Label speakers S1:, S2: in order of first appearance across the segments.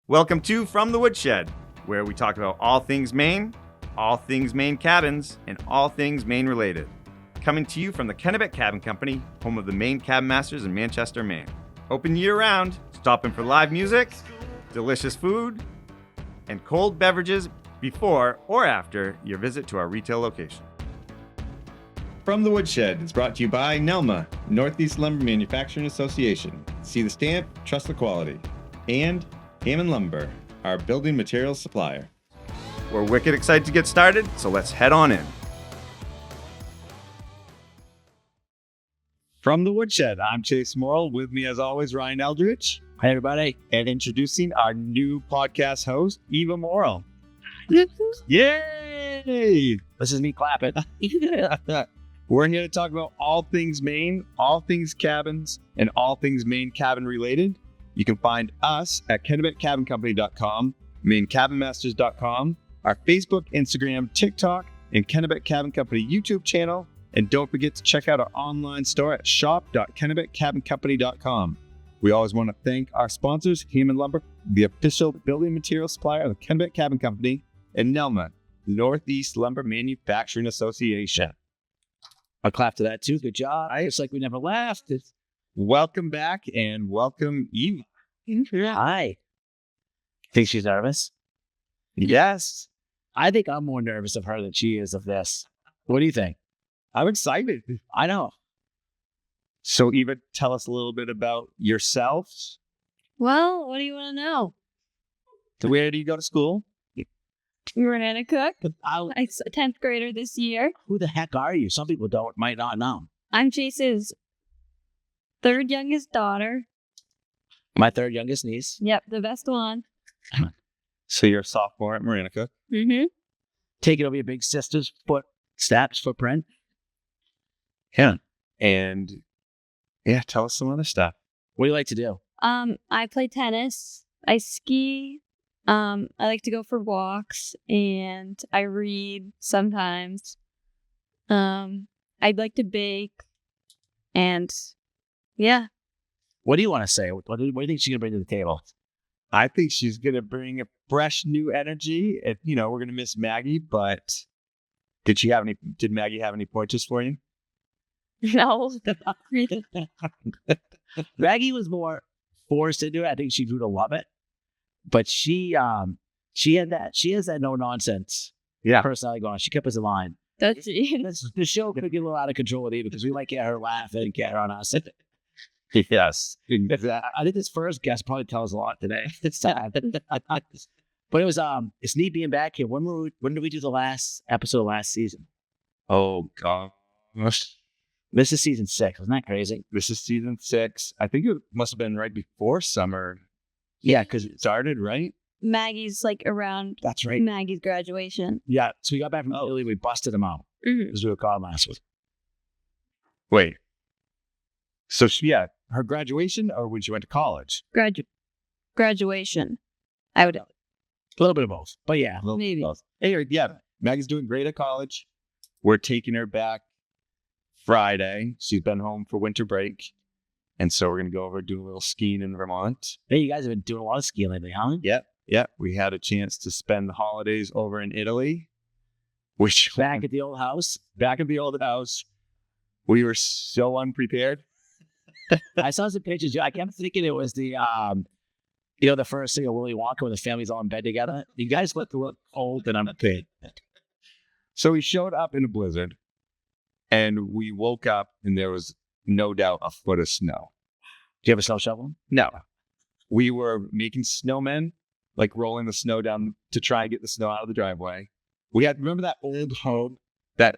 S1: Welcome to From the Woodshed, where we talk about all things Maine cabins, and all things Maine related. Coming to you from the Kennebec Cabin Company, home of the Maine Cabin Masters in Manchester, Maine. Open year-round, stopping for live music, delicious food, and cold beverages before or after your visit to our retail location.
S2: From the Woodshed is brought to you by NELMA, Northeast Lumber Manufacturing Association. See the stamp, trust the quality. And Hammond Lumber, our building materials supplier.
S1: We're wicked excited to get started, so let's head on in.
S2: From the Woodshed, I'm Chase Morrill. With me, as always, Ryan Eldridge.
S3: Hi, everybody.
S2: And introducing our new podcast host, Eva Morrill. Yay!
S3: This is me clapping.
S2: We're here to talk about all things Maine, all things cabins, and all things Maine cabin related. You can find us at KennebecCabinCompany.com, MaineCabinMasters.com, our Facebook, Instagram, TikTok, and Kennebec Cabin Company YouTube channel. And don't forget to check out our online store at shop.KennebecCabinCompany.com. We always want to thank our sponsors, Hammond Lumber, the official building material supplier of the Kennebec Cabin Company, and NELMA, Northeast Lumber Manufacturing Association.
S3: I'll clap to that, too. Good job. It's like we never laughed.
S2: Welcome back and welcome, Eva.
S3: Hi. Think she's nervous?
S2: Yes.
S3: I think I'm more nervous of her than she is of this. What do you think?
S2: I'm excited.
S3: I know.
S2: So, Eva, tell us a little bit about yourself.
S4: Well, what do you want to know?
S2: Where do you go to school?
S4: Renetta Cook.
S3: I'll-
S4: I'm a 10th grader this year.
S3: Who the heck are you? Some people might not know.
S4: I'm Chase's third youngest daughter.
S3: My third youngest niece.
S4: Yep, the best one.
S2: So you're a sophomore at Marinica.
S4: Mm-hmm.
S3: Taking over your big sister's footprint.
S2: Yeah. And yeah, tell us some other stuff.
S3: What do you like to do?
S4: I play tennis. I ski. I like to go for walks, and I read sometimes. I'd like to bake, and yeah.
S3: What do you want to say? What do you think she's going to bring to the table?
S2: I think she's going to bring a fresh new energy. And, we're going to miss Maggie, but did Maggie have any pointers for you?
S4: No.
S3: Maggie was more forced into it. I think she grew to love it. But she has that no nonsense personality going on. She kept us in line.
S4: That's it.
S3: The show could get a little out of control with Eva because we like get her laughing and get her on us.
S2: Yes.
S3: I think this first guest probably tells a lot today. It's sad. But it was it's neat being back here. When did we do the last episode of last season?
S2: Oh gosh.
S3: This is season 6. Isn't that crazy?
S2: This is season 6. I think it must have been right before summer.
S3: Yeah, because
S2: It started, right?
S4: Maggie's like around
S3: that's right.
S4: Maggie's graduation.
S3: Yeah, so we got back from Italy. We busted them out
S4: Mm-hmm.
S3: because we were called last week.
S2: Wait. So her graduation or when she went to college?
S4: Graduation. I would.
S3: A little bit of both, but yeah,
S4: Maybe.
S3: both.
S2: Hey, yeah, Maggie's doing great at college. We're taking her back Friday. She's been home for winter break. And so we're going to go over and do a little skiing in Vermont.
S3: Hey, you guys have been doing a lot of skiing lately, huh?
S2: Yep. We had a chance to spend the holidays over in Italy.
S3: Back at the old house.
S2: Back at the old house. We were so unprepared.
S3: I saw some pictures. I kept thinking it was the, the first thing of Willy Wonka when the family's all in bed together. You guys look old and unprepared.
S2: So we showed up in a blizzard and we woke up and there was no doubt a foot of snow.
S3: Do you have a snow shovel?
S2: No. We were making snowmen, like rolling the snow down to try and get the snow out of the driveway. Remember that old home, that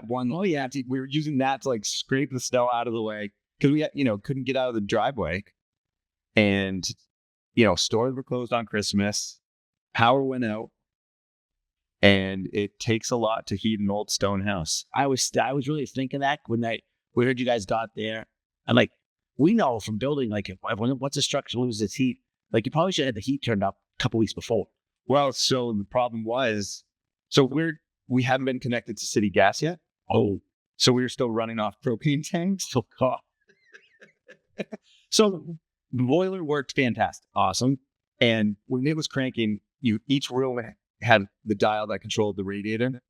S2: one?
S3: Oh yeah.
S2: We were using that to like scrape the snow out of the way because we couldn't get out of the driveway. And, stores were closed on Christmas. Power went out. And it takes a lot to heat an old stone house.
S3: I was really thinking that when we heard you guys got there. And like, we know from building, like, once a structure loses its heat, like, you probably should have had the heat turned up a couple weeks before.
S2: Well, so the problem was, we haven't been connected to city gas yet.
S3: Oh.
S2: So we were still running off propane tanks.
S3: Oh, God.
S2: So the boiler worked fantastic.
S3: Awesome.
S2: And when it was cranking, each room had the dial that controlled the radiator.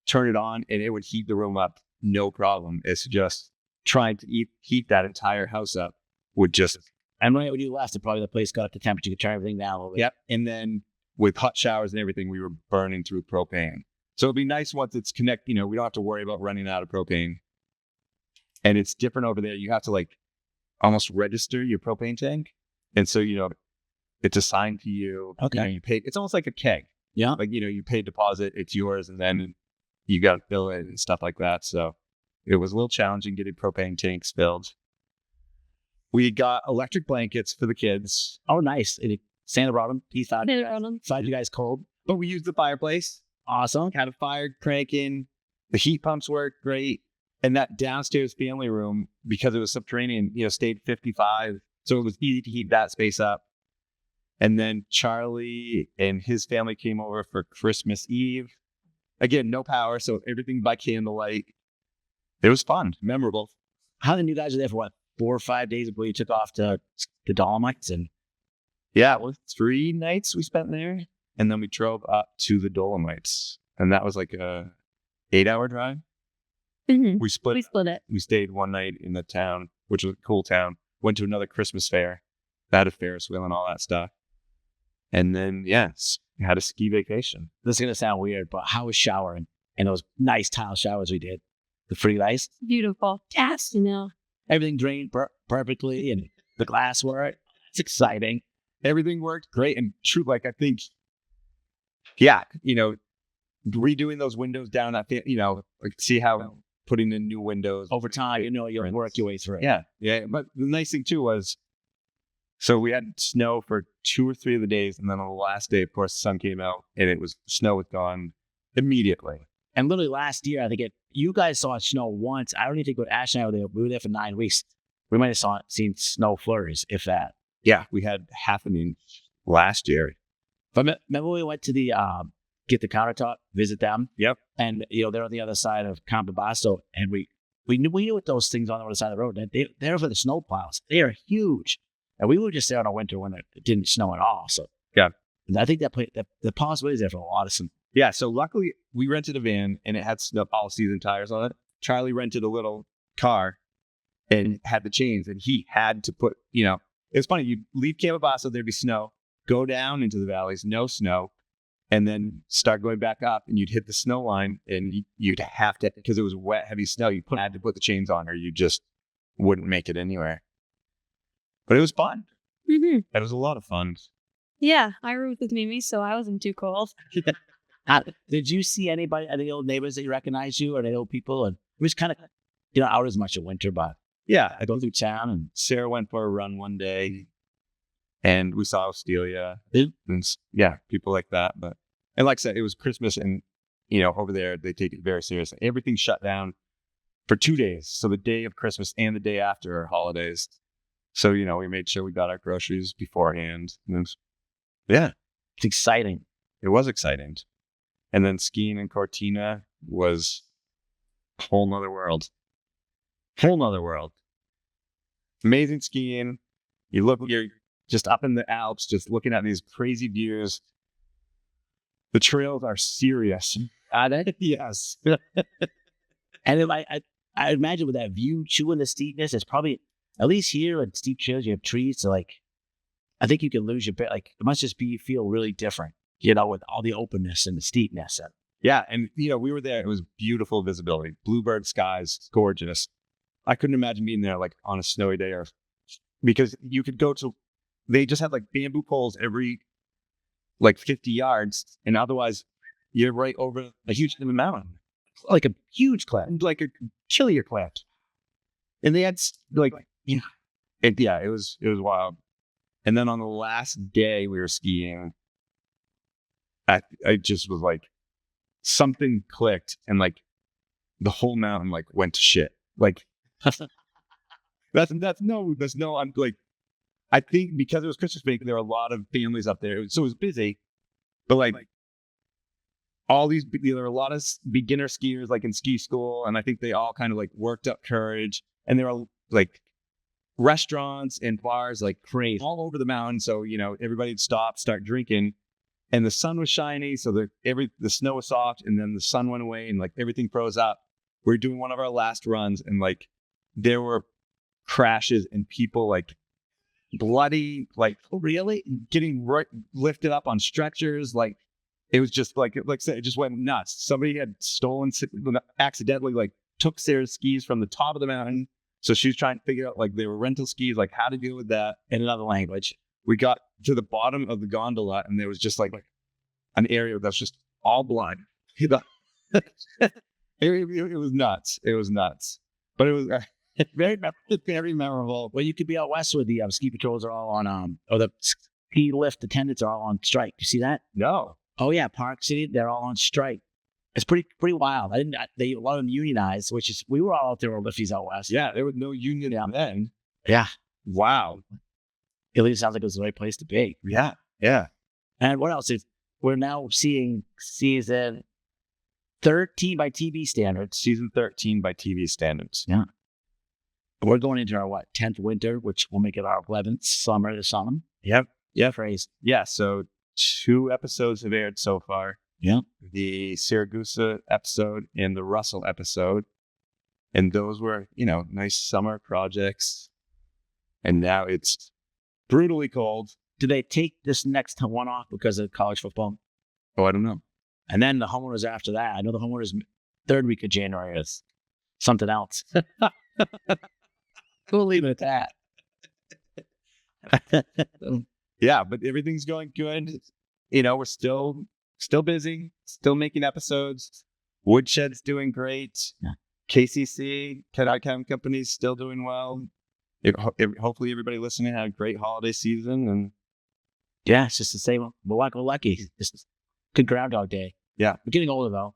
S2: Turn it on, and it would heat the room up, no problem. It's just trying to heat that entire house up would just.
S3: And when you left, probably the place got up to temperature. You could turn everything down a little bit.
S2: Yep. And then with hot showers and everything, we were burning through propane. So it'd be nice once it's connected. We don't have to worry about running out of propane. And it's different over there. You have to like almost register your propane tank. And so, it's assigned to you.
S3: Okay.
S2: You pay. It's almost like a keg.
S3: Yeah.
S2: Like, you pay deposit, it's yours, and then you got to fill it and stuff like that. So it was a little challenging getting propane tanks filled. We got electric blankets for the kids.
S3: Oh, nice. Santa brought them. He thought
S4: They were on 'em.
S3: you guys cold.
S2: But we used the fireplace.
S3: Awesome.
S2: Had a fire cranking. The heat pumps worked great. And that downstairs family room, because it was subterranean, stayed 55. So it was easy to heat that space up. And then Charlie and his family came over for Christmas Eve. Again, no power, so everything by candlelight. It was fun, memorable.
S3: How then you guys were there for what, 4 or 5 days before you took off to the Dolomites? And
S2: Yeah, it was 3 nights we spent there. And then we drove up to the Dolomites. And that was like a 8-hour drive.
S4: Mhm.
S2: We split
S4: it.
S2: We stayed one night in the town, which was a cool town. Went to another Christmas fair. That had a Ferris wheel and all that stuff. And then, had a ski vacation.
S3: this is going to sound weird, but how was showering? And those nice tile showers we did. The free ice.
S4: Beautiful. Yes.
S3: Everything drained perfectly and the glass worked. It's exciting.
S2: Everything worked great. And true, like, I think, redoing those windows down that, like, see how putting in new windows.
S3: Over time, you'll work your way through it.
S2: Yeah. But the nice thing, too, was, so we had snow for 2 or 3 of the days. And then on the last day, of course, the sun came out and snow was gone immediately.
S3: And literally last year, I think you guys saw snow once. I don't even think with Ash and I we were there for 9 weeks. We might have seen snow flurries, if that.
S2: Yeah, we had half an inch last year.
S3: But remember we went to the get the countertop, visit them?
S2: Yep.
S3: And they're on the other side of Campobasso, and we knew what those things on the other side of the road. They're for the snow plows. They are huge. And we were just there on a winter when it didn't snow at all. So
S2: yeah,
S3: and I think the possibility is there for a lot of some.
S2: Yeah, so luckily we rented a van and it had snow all-season tires on it. Charlie rented a little car and had the chains, and he had to put, it's funny, you'd leave Campobasso, there'd be snow, go down into the valleys, no snow, and then start going back up, and you'd hit the snow line, and you'd have to, because it was wet, heavy snow, had to put the chains on or you just wouldn't make it anywhere. But it was fun.
S4: Mm-hmm.
S2: It was a lot of fun.
S4: Yeah, I rode with Mimi, so I wasn't too cold.
S3: Did you see any old neighbors that you recognize you or any old people? And it was kind of, out as much in winter, but
S2: Yeah,
S3: I go through town and
S2: Sarah went for a run one day and we saw Ostelia and people like that. And like I said, it was Christmas and, over there, they take it very seriously. Everything shut down for 2 days. So the day of Christmas and the day after are holidays. So, we made sure we got our groceries beforehand. And
S3: it's exciting.
S2: it was exciting. And then skiing in Cortina was a whole nother world. Amazing skiing. You're just up in the Alps, just looking at these crazy views. The trails are serious.
S3: Are they?
S2: Yes.
S3: And if I imagine with that view, chewing the steepness, it's probably, at least here at steep trails, you have trees. So I think you can lose your bit. It must just feel really different, with all the openness and the steepness.
S2: Yeah. And, we were there. It was beautiful visibility. Bluebird skies, gorgeous. I couldn't imagine being there on a snowy day because you could go to, they just had bamboo poles every 50 yards. And otherwise you're right over a huge mountain.
S3: Like a huge cliff.
S2: Like a chillier cliff. And they had it was wild. And then on the last day we were skiing, I just was something clicked and the whole mountain went to shit. I'm I think because it was Christmas break, there were a lot of families up there. So it was busy, but there were a lot of beginner skiers in ski school. And I think they all kind of worked up courage, and they were restaurants and bars like crazy all over the mountain. So, everybody'd stop, start drinking. And the sun was shiny, so the snow was soft, and then the sun went away, and like everything froze up. We were doing one of our last runs, and like there were crashes and people like bloody, like really getting lifted up on stretchers. Like it was just like I said, it just went nuts. Somebody had accidentally like took Sarah's skis from the top of the mountain, so she was trying to figure out like they were rental skis, like how to deal with that
S3: in another language.
S2: We got to the bottom of the gondola, and there was just like an area that's just all blood. It was nuts. It was nuts, but it was very memorable.
S3: Well, you could be out west where the ski patrols are all on, or the ski lift attendants are all on strike. You see that?
S2: No.
S3: Oh yeah, Park City, they're all on strike. It's pretty wild. A lot of them unionized, which is we were all out there with lifties out west.
S2: Yeah, there was no union then.
S3: Yeah.
S2: Wow.
S3: At least it sounds like it was the right place to be.
S2: Yeah. Yeah.
S3: And what else? We're now seeing season 13 by TV standards.
S2: Season 13 by TV standards.
S3: Yeah. We're going into our 10th winter, which will make it our 11th summer this summer.
S2: Yep.
S3: Yeah. Phrase.
S2: Yeah. So 2 episodes have aired so far.
S3: Yeah.
S2: The Siragusa episode and the Russell episode. And those were, nice summer projects. And now it's brutally cold.
S3: Do they take this next one off because of college football?
S2: Oh, I don't know.
S3: And then the homeowners after that. I know the homeowners 3rd week of January is something else. We'll leave it at that.
S2: Yeah, but everything's going good. We're still busy, still making episodes. Woodshed's doing great.
S3: Yeah.
S2: KCC, Kennebec Cabin Company, is still doing well. Hopefully everybody listening had a great holiday season. And
S3: yeah, it's just the same. We're lucky. It's good Groundhog Day.
S2: Yeah.
S3: We're getting older, though.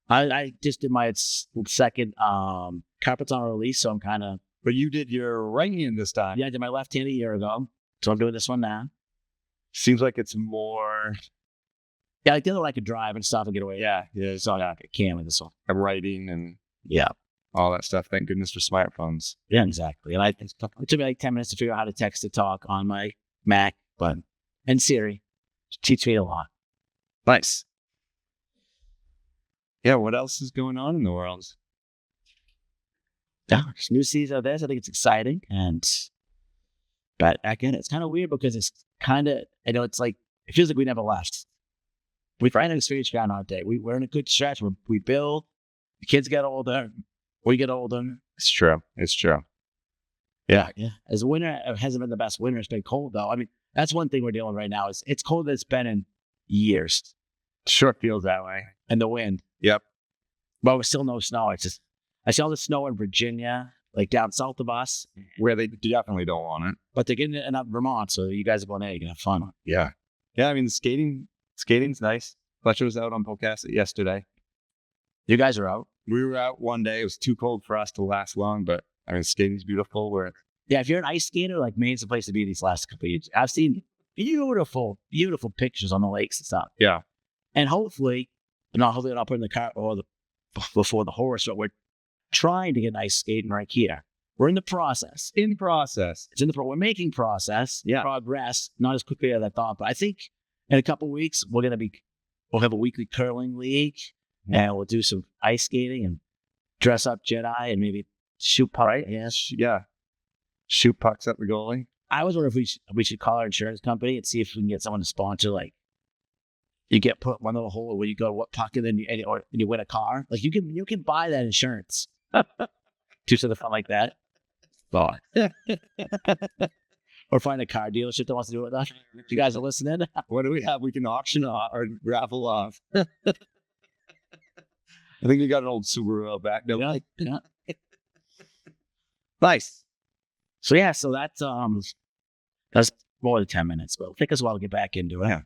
S3: I just did my second carpets on release, so I'm kind of...
S2: But you did your right hand this time.
S3: Yeah, I did my left hand a year ago, so I'm doing this one now.
S2: Seems like it's more...
S3: Yeah, like the other one I could drive and stuff and get away.
S2: Yeah.
S3: So I can't with this one.
S2: I'm writing and...
S3: Yeah.
S2: All that stuff. Thank goodness for smartphones.
S3: Yeah, exactly. And it took me like 10 minutes to figure out how to text to talk on my Mac, and Siri teach me a lot.
S2: Nice. Yeah, what else is going on in the world?
S3: Yeah, there's new season of this. I think it's exciting. But again, it's kind of weird because it's kind of, it's like, it feels like we never left. We've had an experience Groundhog Day. We're in a good stretch. We build, the kids get older, we get older.
S2: It's true. Yeah.
S3: As winter, it hasn't been the best winter. It's been cold, though. I mean, that's one thing we're dealing with right now is it's cold as it's been in years.
S2: Sure feels that way.
S3: And the wind.
S2: Yep.
S3: But there's still no snow. It's just, I see all the snow in Virginia, like down south of us.
S2: Where they definitely don't want it.
S3: But they're getting it up Vermont, so you guys are going there. You can have fun.
S2: Yeah. Yeah, I mean, skating's nice. Fletcher was out on Pocasset yesterday.
S3: You guys are out?
S2: We were out one day. It was too cold for us to last long, but I mean, skating's beautiful.
S3: Yeah, if you're an ice skater, like Maine's the place to be these last couple of years. I've seen beautiful pictures on the lakes and stuff.
S2: Yeah.
S3: And hopefully they're not putting the cart before the horse, but we're trying to get ice skating right here. We're in the process. We're making progress, not as quickly as I thought, but I think in a couple of weeks we'll have a weekly curling league, and we'll do some ice skating and dress up Jedi and maybe shoot puck. Right?
S2: Yes. Yeah. Shoot pucks at the goalie.
S3: I was wondering if we should call our insurance company and see if we can get someone to sponsor. Like, you get put one little hole where you go what puck and then you win a car. Like you can buy that insurance. Do something fun like that. Thought. Or find a car dealership that wants to do it with us. If you guys are listening,
S2: what do we have? We can auction off or raffle off. I think we got an old Subaru out back. No,
S3: yeah.
S2: Nice.
S3: So that's more than 10 minutes, but it'll take us a while to get back into it.
S2: Yeah.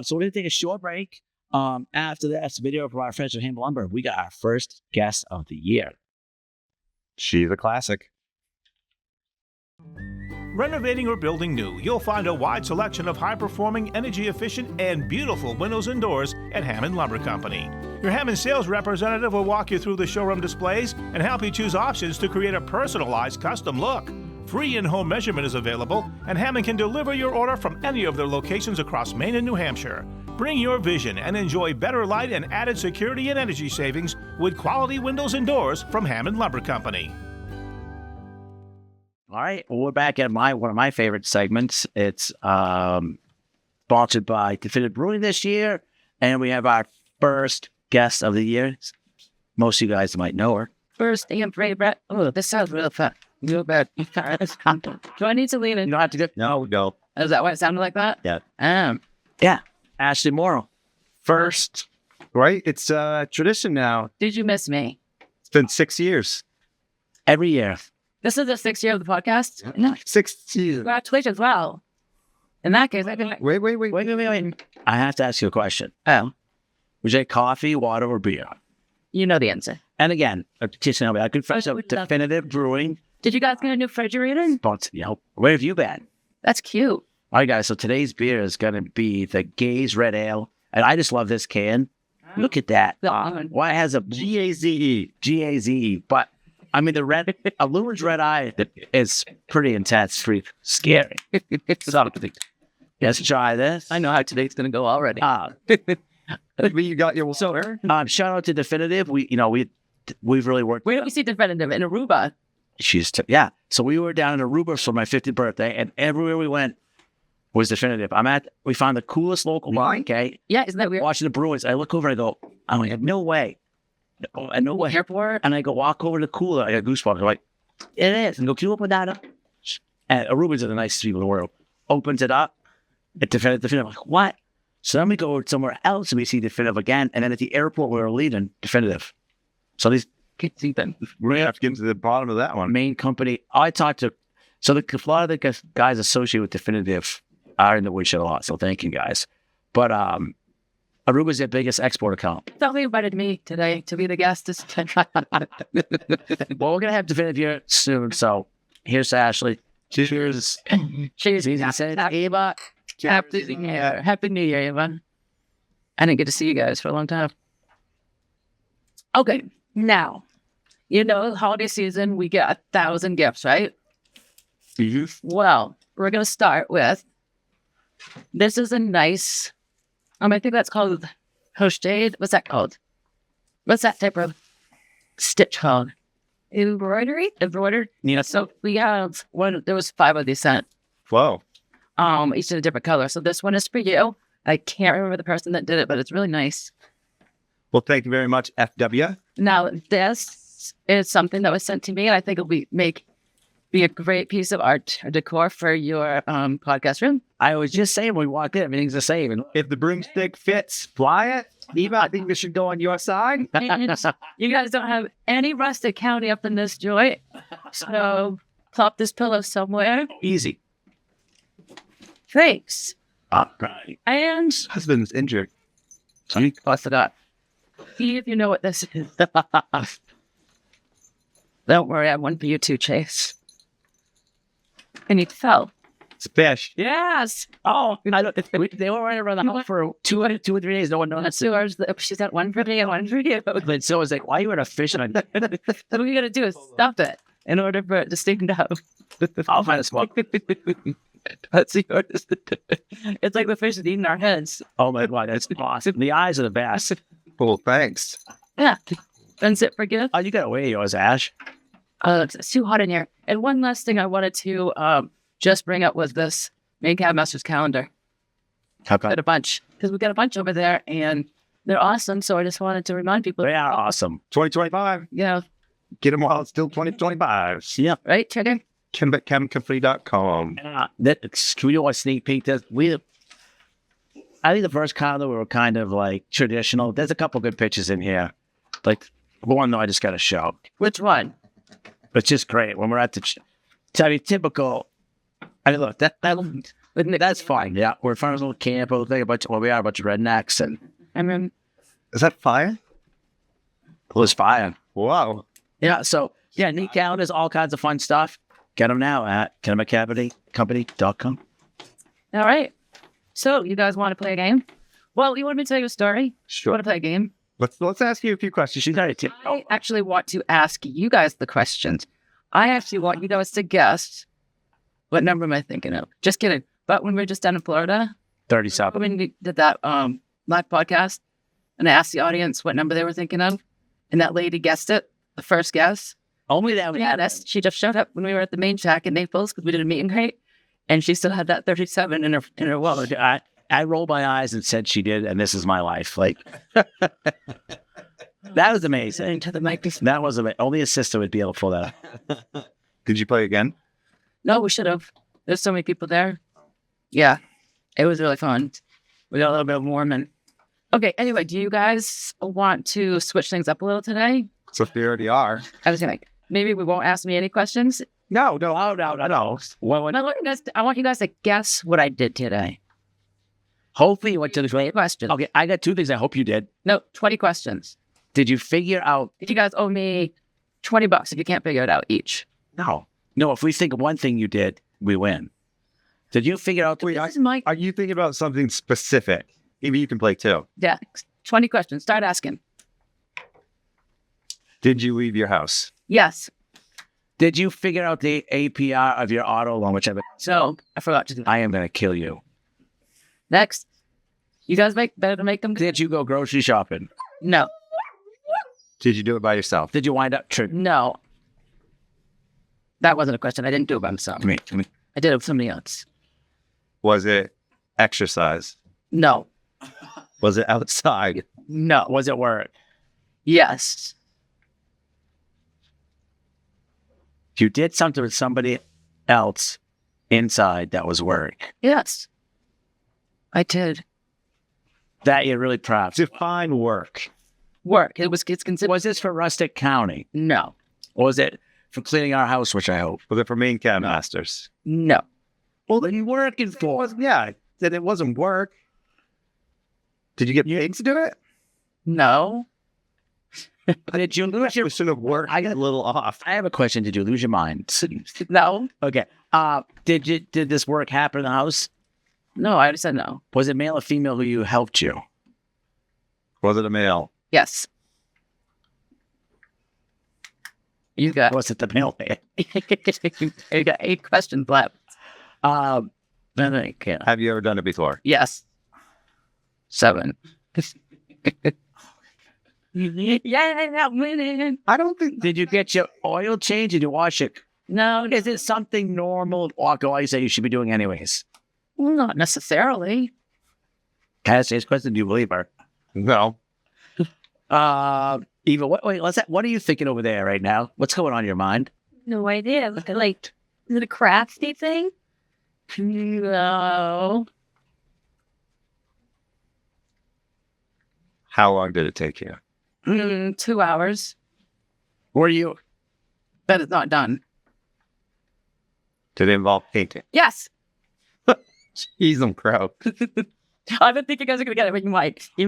S3: So we're gonna take a short break. After this video from our friends at Hamble Lumber, we got our first guest of the year.
S2: She's a classic.
S5: Renovating or building new, you'll find a wide selection of high-performing, energy-efficient, and beautiful windows and doors at Hammond Lumber Company. Your Hammond sales representative will walk you through the showroom displays and help you choose options to create a personalized custom look. Free in-home measurement is available, and Hammond can deliver your order from any of their locations across Maine and New Hampshire. Bring your vision and enjoy better light and added security and energy savings with quality windows and doors from Hammond Lumber Company.
S3: All right, well, we're back at one of my favorite segments. It's sponsored by Definitive Brewing this year, and we have our first guest of the year. Most of you guys might know her.
S6: First and favorite. Oh, this sounds real fun. Real bad. Do I need to leave it?
S3: You don't have to go. No, go.
S6: Is that why it sounded like that?
S3: Yeah. Yeah. Ashley Morrill. First.
S2: Right? It's a tradition now.
S6: Did you miss me?
S2: It's been 6 years.
S3: Every year.
S6: This is the 6th year of the podcast?
S2: Yeah.
S6: No.
S2: 6 years.
S6: Congratulations. Wow. In that case, I can...
S2: Wait.
S3: I have to ask you a question.
S6: Oh,
S3: Would you like coffee, water, or beer?
S6: you know the answer.
S3: And again, I confess,
S6: I would love-
S3: Definitive Brewing.
S6: Did you guys get a new refrigerator?
S3: Where have you been?
S6: That's cute.
S3: All right, guys. So today's beer is going to be the Gaze Red Ale. And I just love this can. Look at that. Why it has a G-A-Z-E. G-A-Z-E. But, I mean, a Lumen's Red Eye is pretty intense, pretty scary. Something. Let's try this.
S6: I know how today's going to go already.
S2: You got your
S6: So,
S3: Shout out to Definitive. We've really worked.
S6: where do we see Definitive? In Aruba.
S3: So we were down in Aruba for my 50th birthday, and everywhere we went was Definitive. We found the coolest local wine, okay?
S6: Yeah, isn't that weird?
S3: Watching the Bruins, I look over and I go, I'm like, no way. No way.
S6: Airport.
S3: And I go walk over to the cooler. I got goosebumps. I'm like, it is. And go, can you open that up? And Aruba's are the nicest people in the world. Opens it up. Definitive. I'm like, what? So then we go somewhere else and we see Definitive again. And then at the airport we were leaving, Definitive. So these
S2: We're gonna have to get to the bottom of that one.
S3: Maine company. I talked to, so a lot of the guys associated with Definitive are in the woodshed a lot. So thank you guys. But Aruba's their biggest export account.
S6: Thought they invited me today to be the guest.
S3: Well, we're gonna have Definitive here soon. So here's Ashley. Cheers.
S6: Cheers.
S3: I said,
S6: Eva. Happy New Year. Happy New Year, Eva. I didn't get to see you guys for a long time. Okay, now, holiday season, we get 1,000 gifts, right? Well, we're going to start with, this is a nice, I think that's called crochet. What's that called? What's that type of stitch called? Embroidered?
S3: Yeah.
S6: So we have there was 5 of these sent.
S2: Whoa.
S6: Each in a different color. So this one is for you. I can't remember the person that did it, but it's really nice.
S2: Well, thank you very much, FW.
S6: Now, this is something that was sent to me, and I think it'll be a great piece of art or decor for your podcast room.
S3: I was just saying when we walked in, everything's the same. And
S2: If the broomstick fits, fly it. Eva, I think this should go on your side.
S6: And you guys don't have any rustic county up in this joint, so plop this pillow somewhere.
S3: easy.
S6: Thanks.
S3: Right.
S6: And
S2: Husband's injured.
S3: Sorry?
S6: I forgot. See if you know what this is. Don't worry, I have one for you too, Chase. And you fell.
S2: It's a fish.
S6: Yes.
S3: Oh, they were right around the house for two or 3 days. No one knows.
S6: That's yours. She's got one for me and one for you.
S3: But so I was like, why are you in a fish? And
S6: So what you gotta do is stuff it in order for it to stand out.
S3: I'll find a spot.
S6: That's yours. It's like the fish is eating our heads.
S3: Oh my God, that's awesome. The eyes of the bass.
S2: Well, thanks.
S6: Yeah. That's it for gift.
S3: Oh, you got away yours, Ash.
S6: It's too hot in here. And one last thing I wanted to just bring up was this Maine Cabin Masters calendar.
S3: How
S6: Got a bunch. Because we got a bunch over there and they're awesome. So I just wanted to remind people.
S3: They are awesome.
S2: 2025. Get them while it's still 2025.
S3: Yeah.
S6: Right, Trigger?
S2: KennebecCabinCompany.com.
S3: Can we do a sneak peek? I think the first calendar we were kind of like traditional. There's a couple good pictures in here. Like one though, I just got to show.
S6: Which one?
S3: It's just great when we're at the. Typical. I mean, look, that's fine. Yeah, we're in front of a little camp. We are a bunch of rednecks, and
S6: I mean,
S2: Is that fire?
S3: it was fire.
S2: Wow.
S3: Yeah. So yeah, neat calendars, all kinds of fun stuff. Get them now at KennebeCabinCompany.com.
S6: all right. So you guys want to play a game? Well, you want me to tell you a story? You
S2: Sure.
S6: want to play a game?
S2: Let's ask you a few questions.
S3: She's already
S6: I actually want to ask you guys the questions. I actually want you guys to guess What number am I thinking of? Just kidding. But when we were just down in Florida,
S3: 37.
S6: when we did that live podcast, and I asked the audience what number they were thinking of, and that lady guessed it, the first guess.
S3: Only that was
S6: She just showed up when we were at the main shack in Naples because we did a meet and greet, and she still had that 37 in her wallet.
S3: I rolled my eyes and said she did, and this is my life. Like, that was amazing.
S6: To the mic.
S3: That was amazing. Only a sister would be able to pull that off.
S2: Did you play again?
S6: No, we should have. There's so many people there. Yeah, it was really fun. We got a little bit of Mormon. Okay, anyway, do you guys want to switch things up a little today?
S2: So if they already are.
S6: I was like, maybe we won't ask me any questions.
S3: No.
S6: I want you guys to guess what I did today.
S3: Hopefully you went to the
S6: 20 questions.
S3: Okay, I got two things I hope you did.
S6: No, 20 questions.
S3: Did you figure out?
S6: You guys owe me $20 if you can't figure it out each.
S3: No. If we think of one thing you did, we win. Did you figure out?
S2: Wait,
S6: This is my...
S2: are you thinking about something specific? Maybe you can play too.
S6: Yeah, 20 questions. Start asking.
S2: Did you leave your house?
S6: Yes.
S3: Did you figure out the APR of your auto loan, whichever?
S6: So, I forgot to do that.
S3: I am going to kill you.
S6: Next. You guys better make them...
S3: Did you go grocery shopping?
S6: No.
S2: Did you do it by yourself?
S3: Did you wind up trip?
S6: No. That wasn't a question. I didn't do it by myself.
S3: Come here.
S6: I did it with somebody else.
S2: Was it exercise?
S6: No.
S2: Was it outside?
S6: No.
S3: Was it work?
S6: Yes.
S3: You did something with somebody else inside that was work.
S6: Yes. I did.
S3: That you're really proud of.
S2: Define work.
S6: Work. It's considered...
S3: Was this for Rustic County?
S6: No.
S3: Or was it for cleaning our house, which I hope?
S2: Was it for Maine Cabin Masters?
S6: No.
S3: Well, then you working for.
S2: Yeah, then it wasn't work. Did you get paid to do it?
S6: No.
S3: Did you lose your...
S2: Question of work. I got a little off.
S3: I have a question. Did you lose your mind?
S6: No.
S3: Okay. Did this work happen in the house?
S6: No, I already said no.
S3: Was it male or female who you helped you?
S2: Was it a male?
S6: Yes. You got...
S3: Was it the male man?
S6: You got 8 questions left.
S3: Then I can't.
S2: Have you ever done it before?
S6: Yes. 7. Yeah, I'm winning.
S3: I don't think. Did you get your oil changed? Did you wash it?
S6: No,
S3: Is it something normal walk away you say you should be doing anyways?
S6: not necessarily.
S3: Can I ask this question? Do you believe her?
S2: No.
S3: Eva, what are you thinking over there right now? What's going on in your mind?
S4: No idea. Look at is it a crafty thing?
S6: No.
S2: How long did it take you?
S6: 2 hours.
S3: Were you?
S6: But it's not done.
S2: Did it involve painting?
S6: Yes.
S2: Jeez, I'm crow.
S6: I don't think you guys are going to get it, but you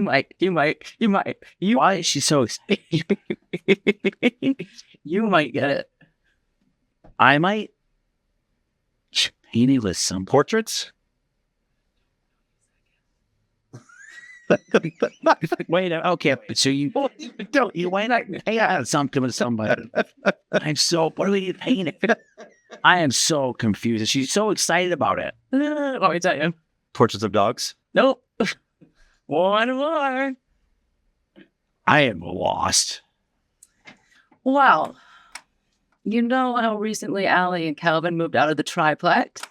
S6: might.
S3: Why is she so excited?
S6: You might get it.
S3: I might. Painting with some
S2: Portraits?
S3: Wait, okay. So you went and painted something with somebody. What are we painting? I am so confused. She's so excited about it.
S6: Let me tell you.
S2: Portraits of dogs?
S6: Nope. One more.
S3: I am lost.
S6: Well, you know how recently Allie and Calvin moved out of the triplex?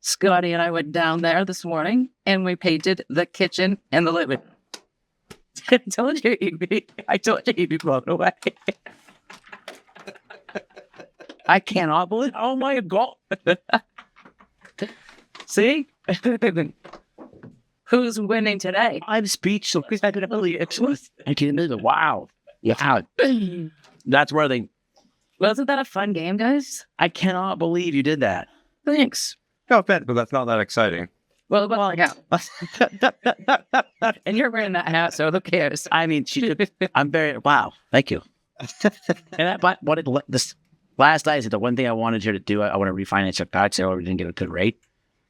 S6: Scotty and I went down there this morning and we painted the kitchen and the living. I told you he'd be blown away.
S3: I cannot believe. Oh my God!
S6: See, who's winning today?
S3: I'm speechless. I can't believe it. Wow. Yeah. That's where they.
S6: Wasn't that a fun game, guys?
S3: I cannot believe you did that.
S6: Thanks.
S2: No offense, but that's not that exciting.
S6: Well, yeah. And you're wearing that hat, so who cares?
S3: I mean, I'm very. Wow. Thank you. This last night, I said the one thing I wanted her to do, I want to refinance her card so we didn't get a good rate.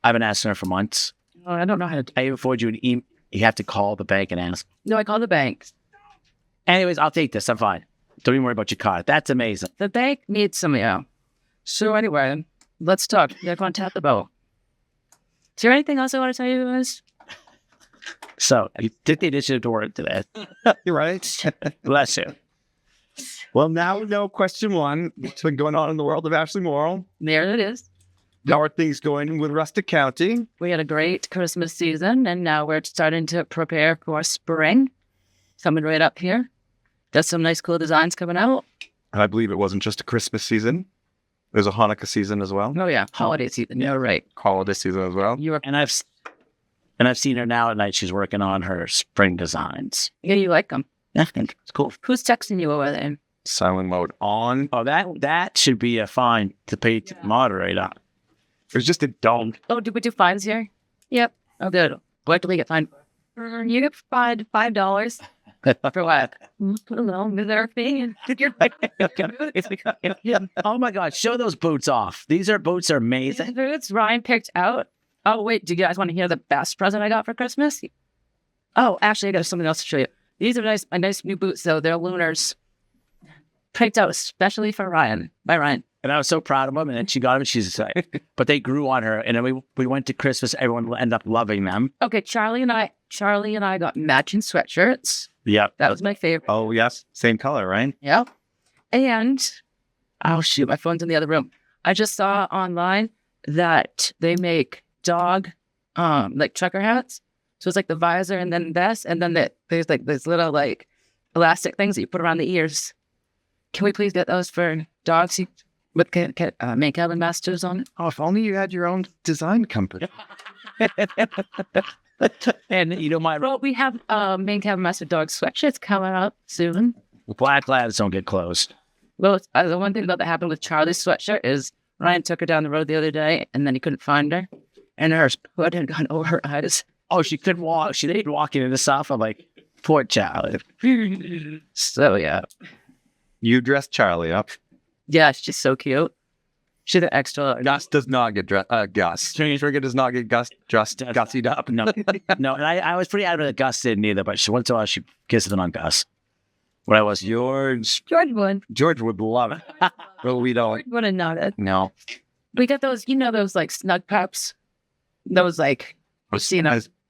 S3: I've been asking her for months.
S6: Oh, I don't know how to.
S3: I even forward you an email. You have to call the bank and ask.
S6: No, I called the bank.
S3: Anyways, I'll take this. I'm fine. Don't even worry about your card. That's amazing.
S6: The bank needs some, So anyway, let's talk. They're going to tap the bow. Is there anything else I want to tell you guys?
S3: So you took the initiative to work today.
S2: You're right.
S3: Bless you.
S2: Well, now we know question one. What's been going on in the world of Ashley Morrill?
S6: There it is.
S2: How are things going with Rustic County?
S6: We had a great Christmas season, and now we're starting to prepare for spring. Coming right up here. Got some nice cool designs coming out.
S2: I believe it wasn't just a Christmas season. There's a Hanukkah season as well.
S6: Oh yeah, holiday season. You're right.
S2: Holiday season as well.
S6: You were.
S3: And I've seen her now at night. She's working on her spring designs.
S6: Yeah, you like them.
S3: Yeah, it's cool.
S6: Who's texting you over there?
S2: Silent mode on.
S3: Oh, that should be a fine to pay to moderator.
S2: It's just a don't.
S6: Oh, did we do fines here?
S4: Yep.
S6: Oh, good. What do we get fined for?
S4: You get fined $5.
S6: For what?
S4: I don't know. Is there a fee?
S3: Oh my God, show those boots off. These boots are amazing.
S6: These boots Ryan picked out. Oh, wait. Do you guys want to hear the best present I got for Christmas? Oh, actually, I got something else to show you. These are nice new boots, though. They're Lunars. Picked out especially for Ryan. By Ryan.
S3: And I was so proud of them. And then she got them. She's like, but they grew on her. And then we went to Christmas. Everyone ended up loving them.
S6: Okay, Charlie and I got matching sweatshirts.
S3: Yep.
S6: That was my favorite.
S2: Oh, yes. Same color, right?
S6: Yeah. And, oh shoot, my phone's in the other room. I just saw online that they make dog, like trucker hats. So it's like the visor and then vest. And then there's like these little like elastic things that you put around the ears. Can we please get those for dogs with Maine Cabin Masters on it?
S2: Oh, if only you had your own design company.
S3: And you know,
S6: Well, we have Maine Cabin Master dog sweatshirts coming up soon.
S3: black labs don't get closed.
S6: Well, the one thing that happened with Charlie's sweatshirt is Ryan took her down the road the other day, and then he couldn't find her, and her hood had gone over her eyes.
S3: Oh, she couldn't walk. She didn't walk into the stuff. I'm like, poor child.
S6: So, yeah.
S2: You dressed Charlie up.
S6: Yeah, she's so cute. She's an extra.
S2: Gus does not get dressed. Gus. Trigger does not get dressed gussied up.
S3: No, no. And I was pretty adamant that Gus didn't either, but once in a while she kisses them on Gus. When I was
S2: George would love it. Well, we don't.
S4: Wouldn't know it.
S2: No.
S6: We got those, those like snug pups. Those like,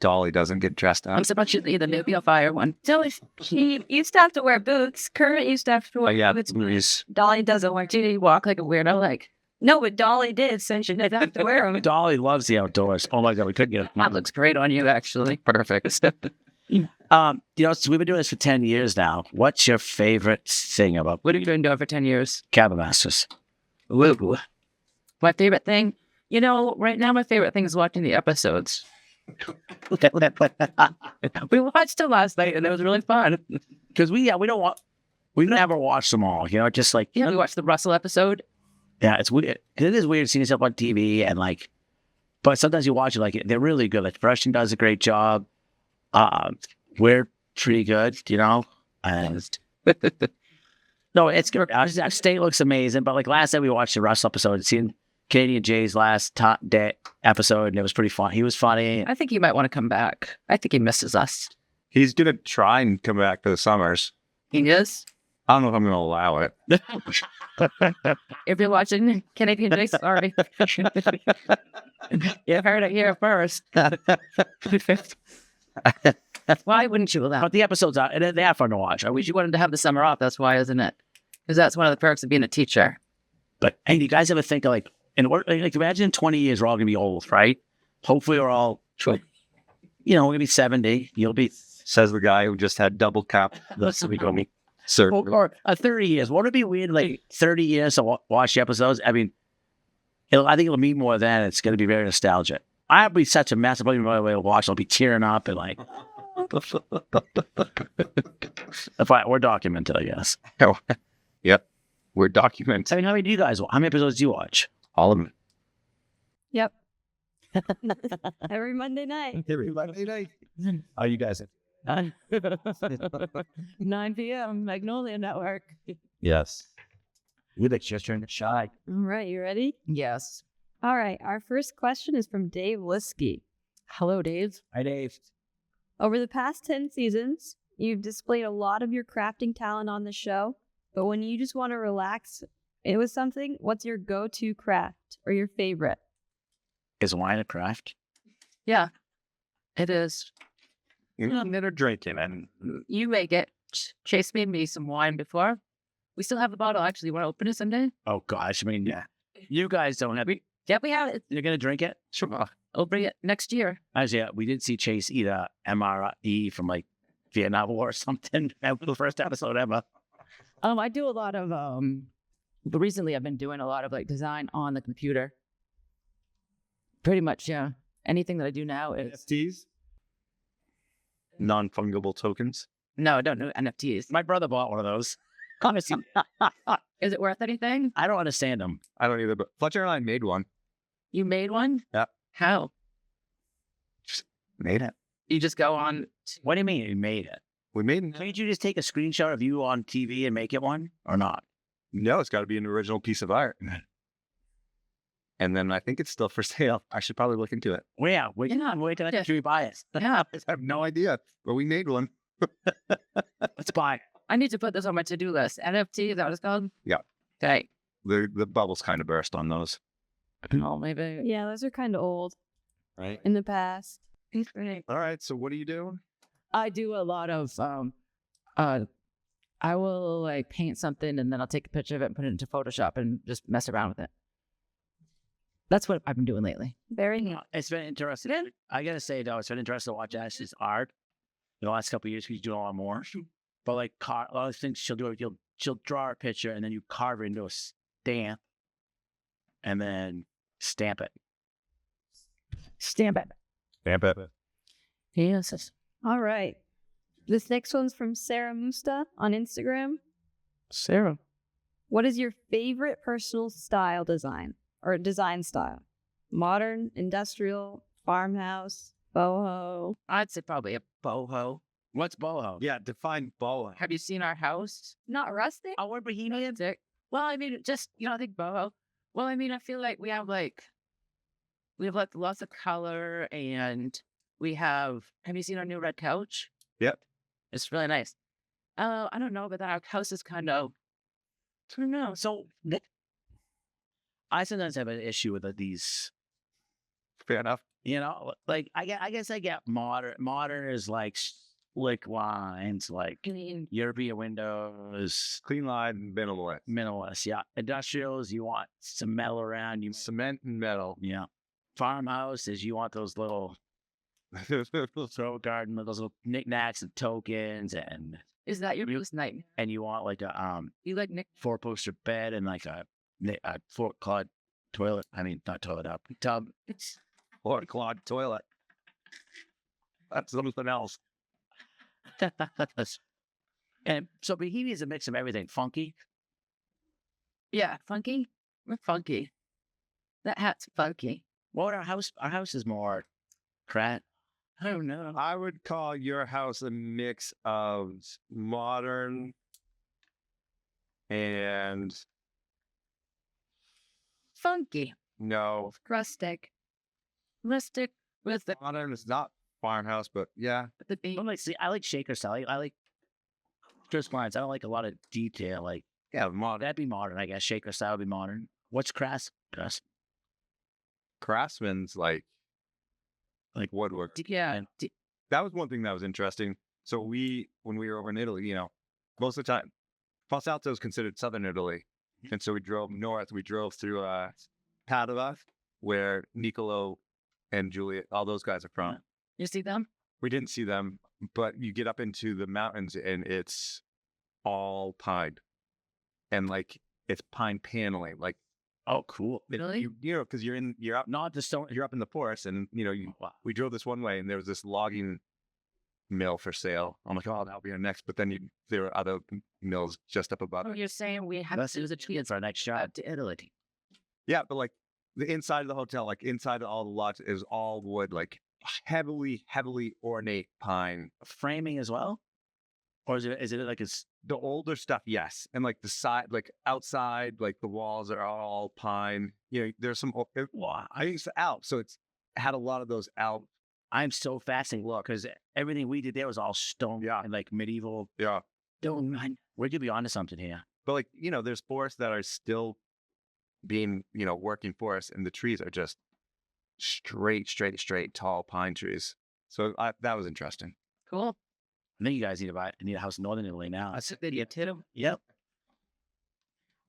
S2: Dolly doesn't get dressed up.
S6: I'm supposed to either maybe a fire one.
S4: Dolly, he used to have to wear boots. Kurt used to have to wear
S2: yeah,
S4: boots.
S2: please.
S4: Dolly doesn't wear.
S6: Do you walk like a weirdo? Like,
S4: No, but Dolly did, so she didn't have to wear them.
S3: Dolly loves the outdoors. Oh my God, we couldn't get it.
S6: that looks great on you, actually.
S2: Perfect.
S3: So we've been doing this for 10 years now. What's your favorite thing about
S6: What have you been doing for 10 years?
S3: Cabin Masters?
S6: Woo. My favorite thing? Right now my favorite thing is watching the episodes. We watched it last night and it was really fun.
S3: Because we've never watched them all. Just like,
S6: We watched the Russell episode.
S3: yeah, it's weird. It is weird seeing yourself on TV and like, but sometimes you watch it, like, they're really good. Like, Russian does a great job. We're pretty good, and no, it's good. Our state looks amazing. But like last night we watched the Russell episode, seeing Canadian Jay's last top day episode, and it was pretty fun. He was funny.
S6: I think he might want to come back. I think he misses us.
S2: He's going to try and come back for the summers.
S6: He is?
S2: I don't know if I'm going to allow it.
S6: If you're watching Canadian Jay, sorry. You heard it here first. Why wouldn't you allow?
S3: But the episodes are, and they are fun to watch.
S6: I wish you wanted to have the summer off. That's why, isn't it? Because that's one of the perks of being a teacher.
S3: But hey, do you guys ever think of like imagine in 20 years we're all gonna be old, right? Hopefully we're all, we're gonna be 70. You'll be,
S2: Says the guy who just had double cap surgery.
S3: or 30 years. Won't it be weird, like 30 years to watch the episodes? I mean, I think it'll mean more than it's gonna be very nostalgic. I'll be such a mess. I'll probably to watch. I'll be tearing up and like. We're documented, I guess.
S2: Yep. We're documented.
S3: I mean, how many episodes do you watch?
S2: All of them.
S4: Yep. Every Monday night.
S2: Every Monday night.
S3: Oh, you guys.
S6: 9 p.m. Magnolia Network.
S2: Yes.
S3: You're just turning shy.
S4: All right, you ready?
S6: Yes.
S4: All right, our first question is from Dave Liskey.
S6: Hello, Dave.
S3: Hi, Dave.
S4: Over the past 10 seasons, you've displayed a lot of your crafting talent on the show, but when you just want to relax it was something. What's your go-to craft or your favorite?
S3: Is wine a craft?
S6: Yeah, it is.
S2: Eating or drinking, and
S6: You make it. Chase made me some wine before. We still have the bottle. Actually, you want to open it someday?
S3: Oh gosh, I mean, yeah. You guys don't have.
S6: Yeah, we have it.
S3: You're gonna drink it?
S6: Sure. I'll bring it next year.
S3: Actually, we did see Chase eat a MRE from like Vietnam War or something. That was the first episode ever.
S6: I do a lot of but recently I've been doing a lot of like design on the computer. Pretty much, yeah. Anything that I do now is
S2: NFTs, non-fungible tokens.
S6: no, I don't know NFTs.
S3: My brother bought one of those. Honestly,
S6: Is it worth anything?
S3: I don't understand them.
S2: I don't either, but Fletcher and I made one.
S6: You made one?
S2: Yeah.
S6: How?
S2: Made it.
S6: You just go on.
S3: What do you mean you made it?
S2: We made it.
S3: Can't you just take a screenshot of you on TV and make it one or not?
S2: No, it's got to be an original piece of art. And then I think it's still for sale. I should probably look into it.
S3: Well, yeah, where
S6: Yeah.
S3: can
S6: Yeah.
S3: we buy it?
S6: Yeah,
S2: I have no idea, but we made one.
S3: Let's buy it.
S6: I need to put this on my to-do list. NFT, is that what it's called?
S2: Yeah.
S6: Okay.
S2: The bubbles kind of burst on those,
S6: Oh, maybe.
S4: Yeah, those are kind of old
S2: right?
S4: in the past.
S2: All right. So what do you do?
S6: I do a lot of I will like paint something and then I'll take a picture of it and put it into Photoshop and just mess around with it. That's what I've been doing lately.
S4: Very neat.
S3: It's been interesting. I gotta say though, it's been interesting to watch Ashley's art in the last couple of years. She's doing a lot more. But like a lot of things she'll do, she'll draw a picture and then you carve it into a stamp and then stamp it.
S6: Stamp it.
S2: Stamp it.
S6: Yes.
S4: All right. This next one's from Sarah Musta on Instagram.
S6: Sarah.
S4: What is your favorite personal style design or design style? Modern, industrial, farmhouse, boho.
S6: I'd say probably a boho.
S3: What's boho?
S2: Yeah, define boho.
S6: Have you seen our house?
S4: Not rustic?
S3: Oh, we're bohemian.
S6: Well, I mean, just, I think boho. Well, I mean, I feel like we have like lots of color and have you seen our new red couch?
S2: Yep.
S6: It's really nice. I don't know, but our house is kind of, I don't know.
S3: So I sometimes have an issue with these.
S2: Fair enough.
S3: Like I guess I get modern. Modern is like slick lines, like
S6: Clean.
S3: European windows,
S2: Clean line, minimalist.
S3: minimalist. Yeah, industrials. You want some metal around. You
S2: Cement and metal.
S3: yeah. Farmhouses. You want those little throw garden with those little knickknacks and tokens, and
S6: Is that your biggest nightmare?
S3: you want like a
S6: You like Nick?
S3: 4-poster bed and like a 4-clod toilet. I mean, not toilet up tub.
S2: Or clog toilet. That's something else.
S3: And so bohemian is a mix of everything. Funky.
S6: Yeah, funky. We're funky. That hat's funky.
S3: Well, our house is more crat. I don't know.
S2: I would call your house a mix of modern and
S6: Funky.
S2: no.
S4: Rustic.
S6: Rustic with the
S2: Modern is not farmhouse, but yeah.
S6: beat.
S3: I like shaker style. I like just lines. I don't like a lot of detail. Like
S2: Yeah, modern.
S3: that'd be modern, I guess. Shaker style would be modern. What's crass?
S2: Craftsman's like woodwork.
S6: Yeah.
S2: That was one thing that was interesting. So when we were over in Italy, most of the time, Falsalto is considered southern Italy. And so we drove north. We drove through Padua, where Niccolo and Juliet, all those guys are from.
S6: You see them?
S2: We didn't see them, but you get up into the mountains and it's all pine. And like, it's pine paneling. Like,
S3: Oh, cool.
S6: Really?
S2: because you're up,
S3: Not the stone.
S2: you're up in the forest and, we drove this one way and there was this logging mill for sale. I'm like, oh, that'll be our next. But then there were other mills just up above
S6: Oh,
S2: it.
S6: you're saying we have
S3: That's
S6: to do the
S3: it for our next shot to Italy.
S2: Yeah, but like the inside of the hotel, like inside of all the lots is all wood, like heavily, heavily ornate pine.
S3: Framing as well? Or is it like it's
S2: The older stuff, yes. And like the side, like outside, like the walls are all pine. There's some, I think it's the Alps. So it had a lot of those Alps.
S3: I'm so fascinated because everything we did there was all stone
S2: Yeah.
S3: and like medieval
S2: Yeah.
S3: stone. We could be onto something here.
S2: But like, there's forests that are still being, working forests, and the trees are just straight, tall pine trees. So that was interesting.
S6: Cool.
S3: I think you guys need a house in Northern Italy now.
S6: That's what they did too.
S3: Yep.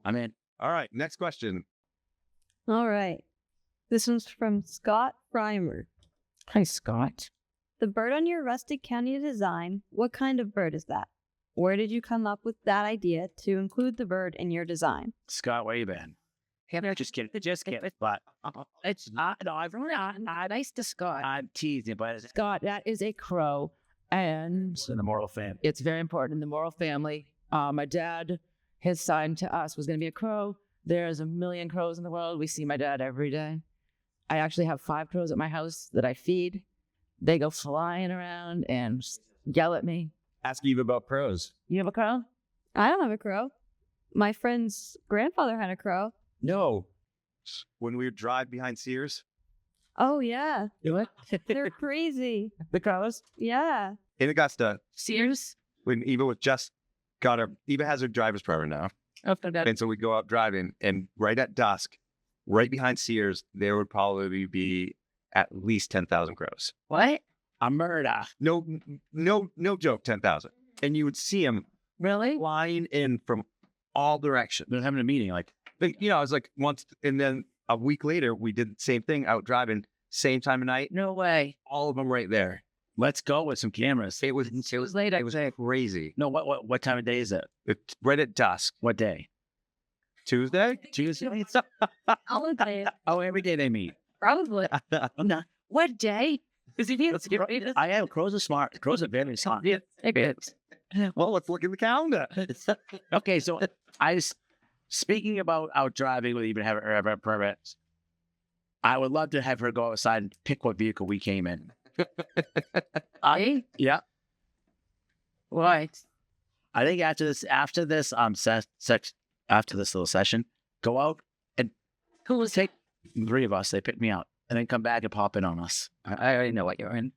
S3: I'm in.
S2: All right, next question.
S4: All right. This one's from Scott Frymer.
S6: Hi, Scott.
S4: The bird on your rustic county design, what kind of bird is that? Where did you come up with that idea to include the bird in your design?
S3: Scott, where you been? Just kidding. Just kidding. But
S6: It's no, I've really nice to Scott.
S3: I'm teasing, but it's
S6: Scott, that is a crow, and
S3: in the Morrill family.
S6: it's very important in the Morrill family. My dad, his sign to us was going to be a crow. There's a million crows in the world. We see my dad every day. I actually have 5 crows at my house that I feed. They go flying around and yell at me.
S2: Ask Eve about pros.
S6: You have a crow?
S4: I don't have a crow. My friend's grandfather had a crow.
S2: No. When we would drive behind Sears,
S4: Oh, yeah.
S6: Do it.
S4: They're crazy.
S6: The crows?
S4: Yeah.
S2: in Augusta,
S6: Sears?
S2: when Eva Eva has her driver's permit now.
S6: Oh, forgot.
S2: And so we go out driving, and right at dusk, right behind Sears, there would probably be at least 10,000 crows.
S6: What?
S3: A murder.
S2: No joke, 10,000. And you would see them
S6: Really?
S2: flying in from all directions.
S3: They're having a meeting. Like,
S2: It was like once, and then a week later, we did the same thing out driving, same time of night,
S6: No way.
S2: all of them right there.
S3: let's go with some cameras.
S2: It was
S6: late,
S2: It was crazy.
S3: No, what time of day is it?
S2: It's right at dusk.
S3: What day?
S2: Tuesday?
S3: Tuesday.
S6: All day.
S3: Oh, every day they meet.
S6: Probably.
S3: I'm not.
S6: What day? Is it
S3: I am. Crows are smart. Crows are very smart.
S6: Yeah, maybe it's.
S2: Well, let's look at the calendar.
S3: Okay, so speaking about out driving with even having her permits, I would love to have her go outside and pick what vehicle we came in. Yeah,
S6: What?
S3: I think after this little session, go out and
S6: Who was
S3: take 3 of us. They pick me out and then come back and pop in on us.
S6: I already know what you're in.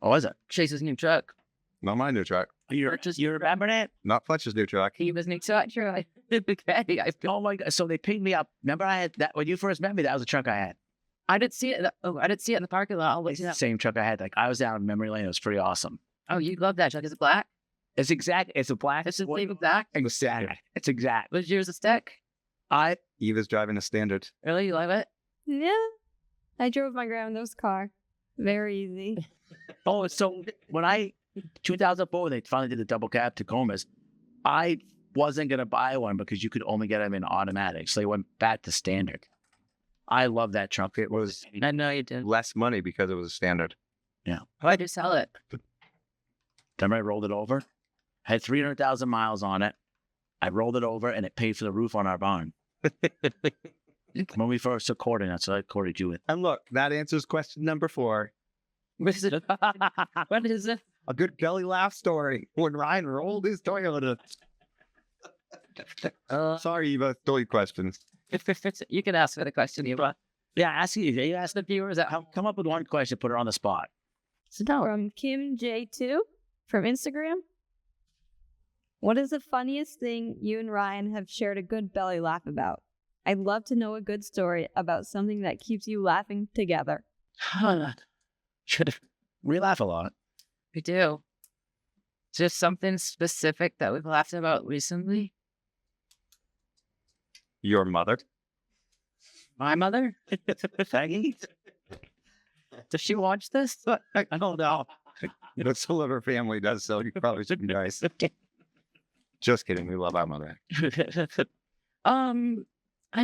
S3: Oh, is it?
S6: Chase's new truck.
S2: Not my new truck.
S3: You remember that?
S2: Not Fletcher's new truck.
S6: He was new truck. Okay. I
S3: Oh my god! So they picked me up. Remember, I had that when you first met me. That was the truck I had.
S6: didn't see it. I didn't see it in the parking lot. I'll
S3: It's
S6: look it
S3: the
S6: up.
S3: same truck I had. Like I was down in memory lane. It was pretty awesome.
S6: Oh, you love that truck. Is it black?
S3: It's exact. It's a black.
S6: It's the same exact.
S3: Exact. It's exact.
S6: Was yours a stick?
S2: Eva's driving a standard.
S6: Really? You love it?
S4: Yeah. I drove my grandmother's car. Very easy.
S3: Oh, so when 2004, they finally did the double cab Tacomas. I wasn't gonna buy one because you could only get them in automatic, so they went back to standard. I love that truck.
S2: It was
S6: I know you did.
S2: less money because it was a standard.
S6: Why'd you sell it?
S3: Then I rolled it over. Had 300,000 miles on it. I rolled it over, and it paid for the roof on our barn. When we first took courting, that's what I courted you with.
S2: And look, that answers question number 4.
S6: What is it? What is it?
S2: A good belly laugh story when Ryan rolled his Toyota. Sorry, Eva. Silly questions.
S6: You can ask her the question.
S3: Yeah, ask the viewers that come up with one question, put her on the spot.
S4: From Kim J2 from Instagram. What is the funniest thing you and Ryan have shared a good belly laugh about? I'd love to know a good story about something that keeps you laughing together.
S3: We laugh a lot.
S6: We do. Just something specific that we've laughed about recently.
S2: Your mother?
S6: My mother? Does she watch this?
S2: I don't know. Some of her family does, so you probably should be nice. Just kidding. We love our mother.
S6: I'm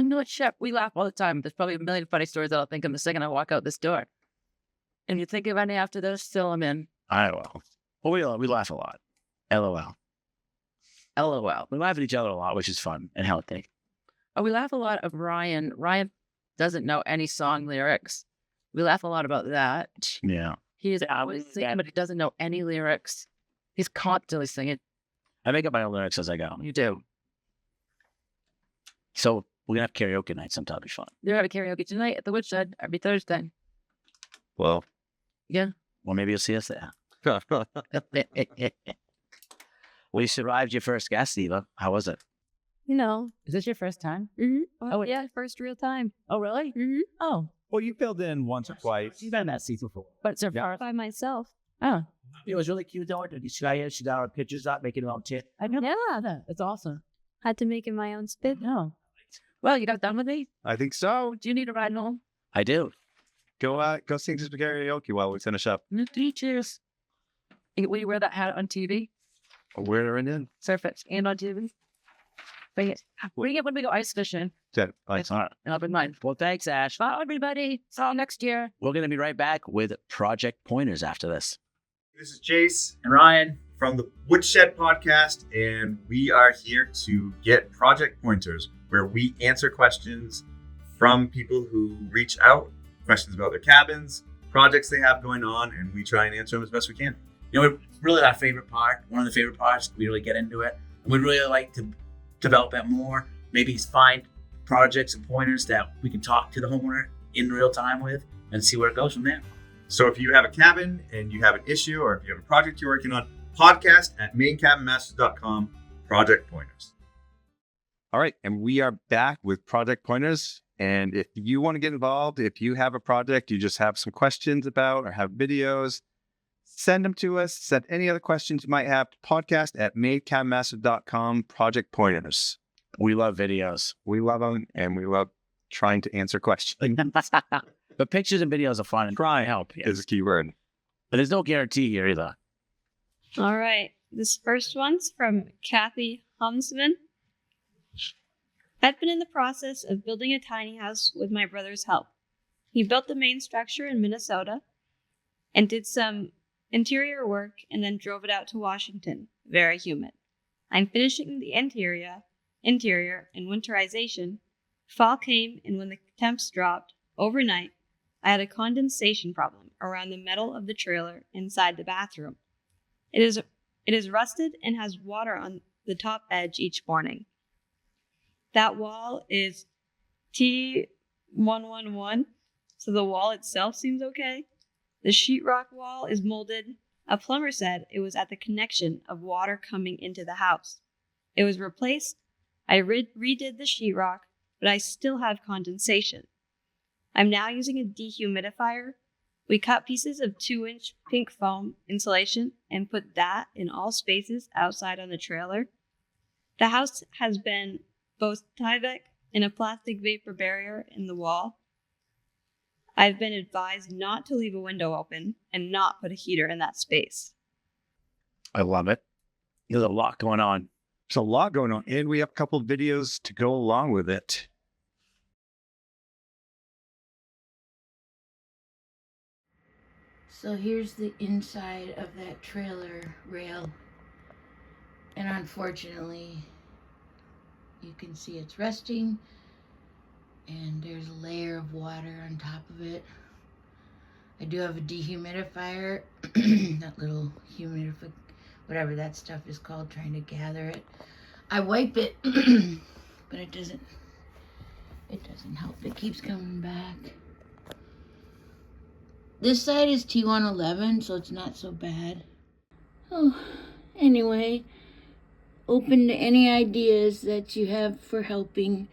S6: not sure. We laugh all the time. There's probably a million funny stories that I'll think of the second I walk out this door. And you think of any after those, still I'm in.
S3: I will. Well, we laugh a lot. LOL.
S6: LOL.
S3: We laugh at each other a lot, which is fun and healthy.
S6: Oh, we laugh a lot of Ryan. Ryan doesn't know any song lyrics. We laugh a lot about that.
S3: Yeah.
S6: He is always singing, but he doesn't know any lyrics. He's constantly singing.
S3: I make up my own lyrics as I go.
S6: You do.
S3: So we're going to have karaoke night sometime. It'll be fun.
S6: They're having karaoke tonight at the Woodshed every Thursday.
S2: Well,
S6: Yeah.
S3: Well, maybe you'll see us there. We survived your first guest, Eva. How was it?
S4: You know.
S6: Is this your first time?
S4: Mm-hmm.
S6: Oh, wait.
S4: Yeah, first real time.
S6: Oh, really?
S4: Mm-hmm.
S6: Oh,
S2: Well, you filled in once or twice.
S3: You've been in that seat before.
S6: but it's your first.
S4: By myself.
S6: Oh,
S3: It was really cute, though. She got our pictures up, making it all tit.
S6: I know.
S4: Yeah.
S6: That. It's awesome.
S4: Had to make it my own spit.
S6: No. Well, you got done with me?
S2: I think so.
S6: Do you need a ride home?
S3: I do.
S2: Go sing some karaoke while we finish up.
S6: Cheers. Will you wear that hat on TV?
S2: We're in.
S6: Surf it and on TV? Bring it. Bring it when we go ice fishing.
S2: All right.
S3: All right.
S6: And I'll bring mine.
S3: Well, thanks, Ash.
S6: Bye, everybody. See you next year.
S3: We're going to be right back with Project Pointers after this.
S1: This is Jace
S3: And Ryan.
S1: from the Woodshed podcast, and we are here to get project pointers where we answer questions from people who reach out, questions about their cabins, projects they have going on, and we try and answer them as best we can.
S7: You know, really our favorite part, one of the favorite parts, we really get into it. We'd really like to develop that more, maybe find projects and pointers that we can talk to the homeowner in real time with and see where it goes from there.
S1: So if you have a cabin and you have an issue, or if you have a project you're working on, podcast at mainecabinmasters.com, project pointers.
S2: All right, and we are back with Project Pointers. And if you want to get involved, if you have a project you just have some questions about or have videos, send them to us. Send any other questions you might have to podcast at mainecabinmasters.com, project pointers.
S3: We love videos.
S2: We love them, and we love trying to answer questions.
S3: But pictures and videos are fun and try and help.
S2: Is a key word.
S3: But there's no guarantee here either.
S4: All right. This first one's from Kathy Humsman. I've been in the process of building a tiny house with my brother's help. He built the main structure in Minnesota and did some interior work and then drove it out to Washington. Very humid. I'm finishing the interior and winterization. Fall came, and when the temps dropped overnight, I had a condensation problem around the metal of the trailer inside the bathroom. It is rusted and has water on the top edge each morning. That wall is T111, so the wall itself seems okay. The sheetrock wall is molded. A plumber said it was at the connection of water coming into the house. It was replaced. I redid the sheetrock, but I still have condensation. I'm now using a dehumidifier. We cut pieces of 2-inch pink foam insulation and put that in all spaces outside on the trailer. The house has been both Tyvek and a plastic vapor barrier in the wall. I've been advised not to leave a window open and not put a heater in that space.
S3: I love it. There's a lot going on.
S2: There's a lot going on, and we have a couple of videos to go along with it.
S8: So here's the inside of that trailer rail, and unfortunately you can see it's rusting, and there's a layer of water on top of it. I do have a dehumidifier, that little humidifier, whatever that stuff is called, trying to gather it. I wipe it, but it doesn't help. It keeps coming back. This side is T111, so it's not so bad. Oh, anyway, open to any ideas that you have for helping.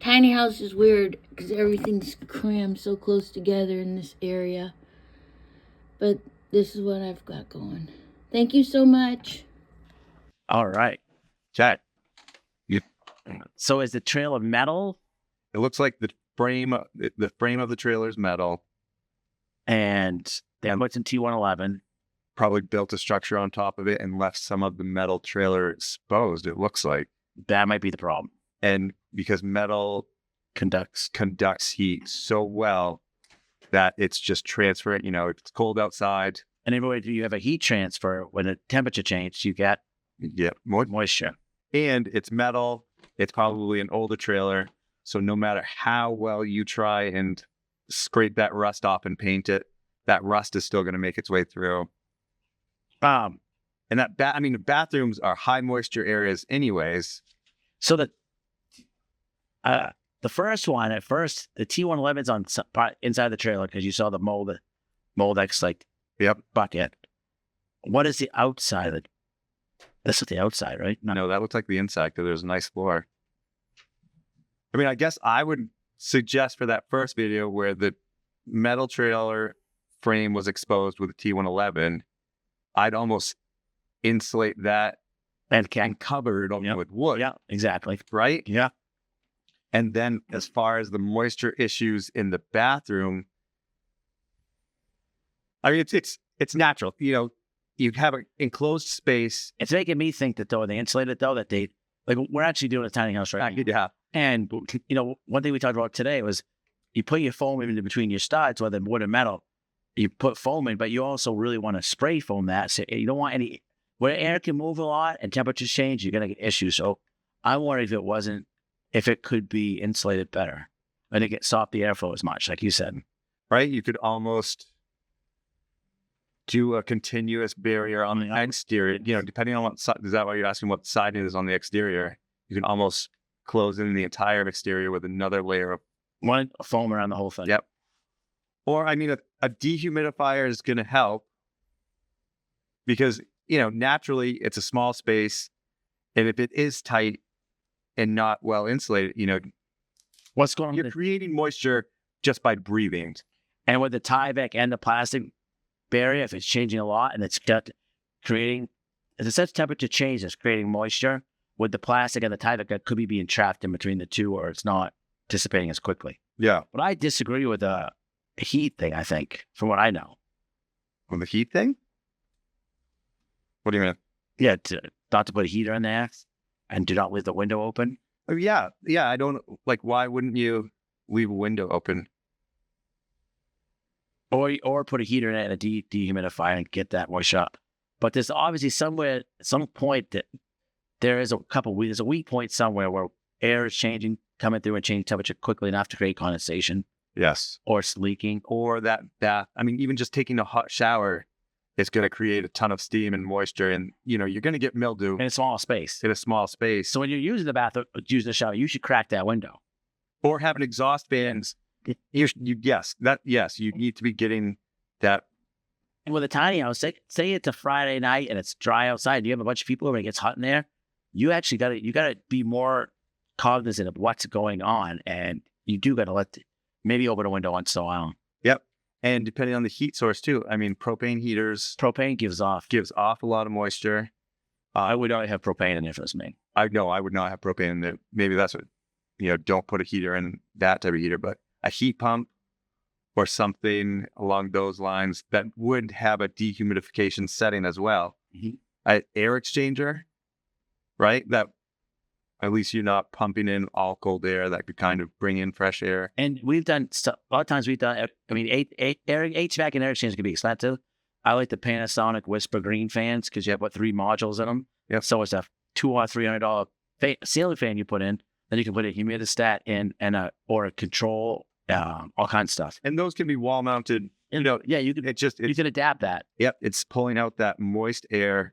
S8: Tiny house is weird because everything's crammed so close together in this area. But this is what I've got going. Thank you so much.
S3: All right.
S2: Chat.
S3: So is the trailer metal?
S2: It looks like the frame of the trailer is metal.
S3: And they put in T111.
S2: Probably built a structure on top of it and left some of the metal trailer exposed, it looks like.
S3: That might be the problem.
S2: And because metal conducts heat so well that it's just transferring, if it's cold outside.
S3: And everywhere you have a heat transfer, when the temperature changes, you get
S2: more
S3: moisture.
S2: And it's metal. It's probably an older trailer. So no matter how well you try and scrape that rust off and paint it, that rust is still going to make its way through. And the bathrooms are high moisture areas anyways.
S3: So the first one, at first, the T111's on inside the trailer because you saw the Moldex bucket. What is the outside of it? That's the outside, right?
S2: No, that looks like the inside because there's a nice floor. I mean, I guess I would suggest for that first video where the metal trailer frame was exposed with a T111, I'd almost insulate that
S3: And can
S2: and cover it over with wood.
S3: Yeah, exactly.
S2: Right?
S3: Yeah.
S2: And then as far as the moisture issues in the bathroom, I mean, it's natural. You know, you have an enclosed space.
S3: It's making me think that though, they insulated though, that they, like, we're actually doing a tiny house right now.
S2: Yeah.
S3: And, you know, one thing we talked about today was you put your foam in between your studs, whether wood or metal, you put foam in, but you also really want to spray foam that. So you don't want any, where air can move a lot and temperatures change, you're going to get issues. So I worried if it could be insulated better and it gets soft the airflow as much, like you said.
S2: Right? You could almost do a continuous barrier on the exterior, you know, depending on what side, is that why you're asking what side it is on the exterior? You can almost close in the entire exterior with another layer of
S3: One foam around the whole thing.
S2: Yep. Or, I mean, a dehumidifier is going to help because, you know, naturally it's a small space. And if it is tight and not well insulated, you know,
S3: What's going on?
S2: you're creating moisture just by breathing.
S3: And with the Tyvek and the plastic barrier, if it's changing a lot and it's creating, if it's such temperature change that's creating moisture, with the plastic and the Tyvek, that could be being trapped in between the two, or it's not dissipating as quickly.
S2: Yeah.
S3: But I disagree with the heat thing, I think, from what I know.
S2: With the heat thing? What do you mean?
S3: Yeah, not to put a heater in there and do not leave the window open.
S2: Oh, yeah. Yeah. I don't, like, why wouldn't you leave a window open?
S3: Or put a heater in it and a dehumidifier and get that moisture up. But there's obviously somewhere, at some point, that there's a weak point somewhere where air is changing, coming through and changing temperature quickly enough to create condensation.
S2: Yes.
S3: Or it's leaking.
S2: Or that bath. I mean, even just taking a hot shower is going to create a ton of steam and moisture. And, you know, you're going to get mildew
S3: In a small space.
S2: in a small space.
S3: So when you're using the bath, using the shower, you should crack that window.
S2: Or have an exhaust fans. Yes, you need to be getting that.
S3: And with a tiny house, say it's a Friday night and it's dry outside, and you have a bunch of people over and it gets hot in there, you actually gotta be more cognizant of what's going on, and you do gotta maybe open a window once in a while.
S2: Yep. And depending on the heat source too. I mean, propane heaters
S3: Propane gives off
S2: a lot of moisture.
S3: I would not have propane in there for this main.
S2: I know I would not have propane in there. Maybe that's what, you know, don't put a heater in that type of heater, but a heat pump or something along those lines that would have a dehumidification setting as well.
S3: Mm-hmm.
S2: An air exchanger, right? That at least you're not pumping in all cold air that could kind of bring in fresh air.
S3: And we've done stuff, a lot of times HVAC and air exchange can be expensive. I like the Panasonic Whisper Green fans because you have 3 modules in them.
S2: Yep.
S3: So it's a $200 or $300 ceiling fan you put in. Then you can put a humidistat in or a control, all kinds of stuff.
S2: And those can be wall mounted. You know,
S3: yeah, you can adapt that.
S2: Yep, it's pulling out that moist air.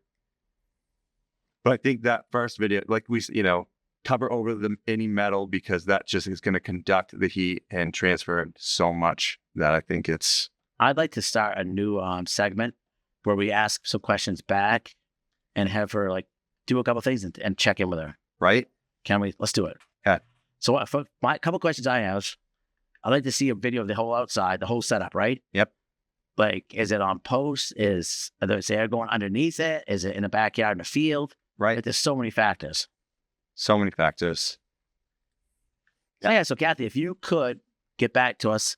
S2: But I think that first video, like we, you know, cover over any metal because that just is going to conduct the heat and transfer it so much that I think it's.
S3: I'd like to start a new segment where we ask some questions back and have her do a couple things and check in with her.
S2: Right?
S3: Can we? Let's do it.
S2: Yeah.
S3: So for my couple questions I have, I'd like to see a video of the whole outside, the whole setup, right?
S2: Yep.
S3: Like, is it on posts? Is there air going underneath it? Is it in the backyard in the field?
S2: Right.
S3: Like, there's so many factors.
S2: So many factors.
S3: Yeah. So Kathy, if you could get back to us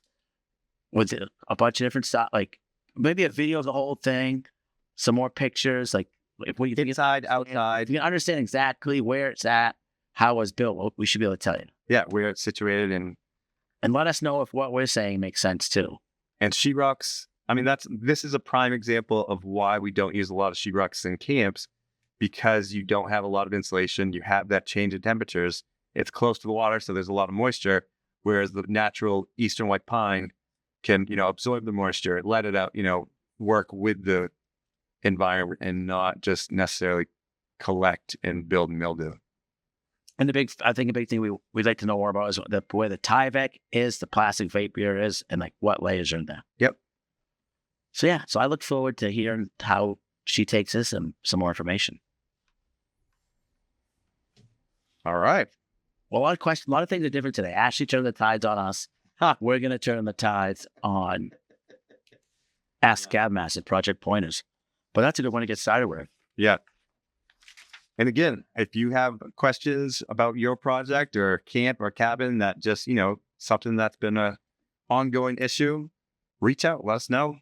S3: with a bunch of different stuff, like maybe a video of the whole thing, some more pictures, like what you think
S2: inside, outside.
S3: If you can understand exactly where it's at, how it was built, we should be able to tell you.
S2: Yeah, where it's situated
S3: and let us know if what we're saying makes sense too.
S2: And sheetrocks. I mean, this is a prime example of why we don't use a lot of sheetrocks in camps, because you don't have a lot of insulation. You have that change in temperatures. It's close to the water, so there's a lot of moisture. Whereas the natural eastern white pine can, you know, absorb the moisture, let it out, you know, work with the environment and not just necessarily collect and build mildew.
S3: And I think a big thing we'd like to know more about is where the Tyvek is, the plastic vapor is, and what layers are in there.
S2: Yep.
S3: So I look forward to hearing how she takes this and some more information.
S2: All right.
S3: Well, a lot of things are different today. Ashley turned the tides on us. We're going to turn the tides on Ask Cabin Masters, Project Pointers. But that's a good one to get started with.
S2: Yeah. And again, if you have questions about your project or camp or cabin that just, something that's been a ongoing issue, reach out, let us know.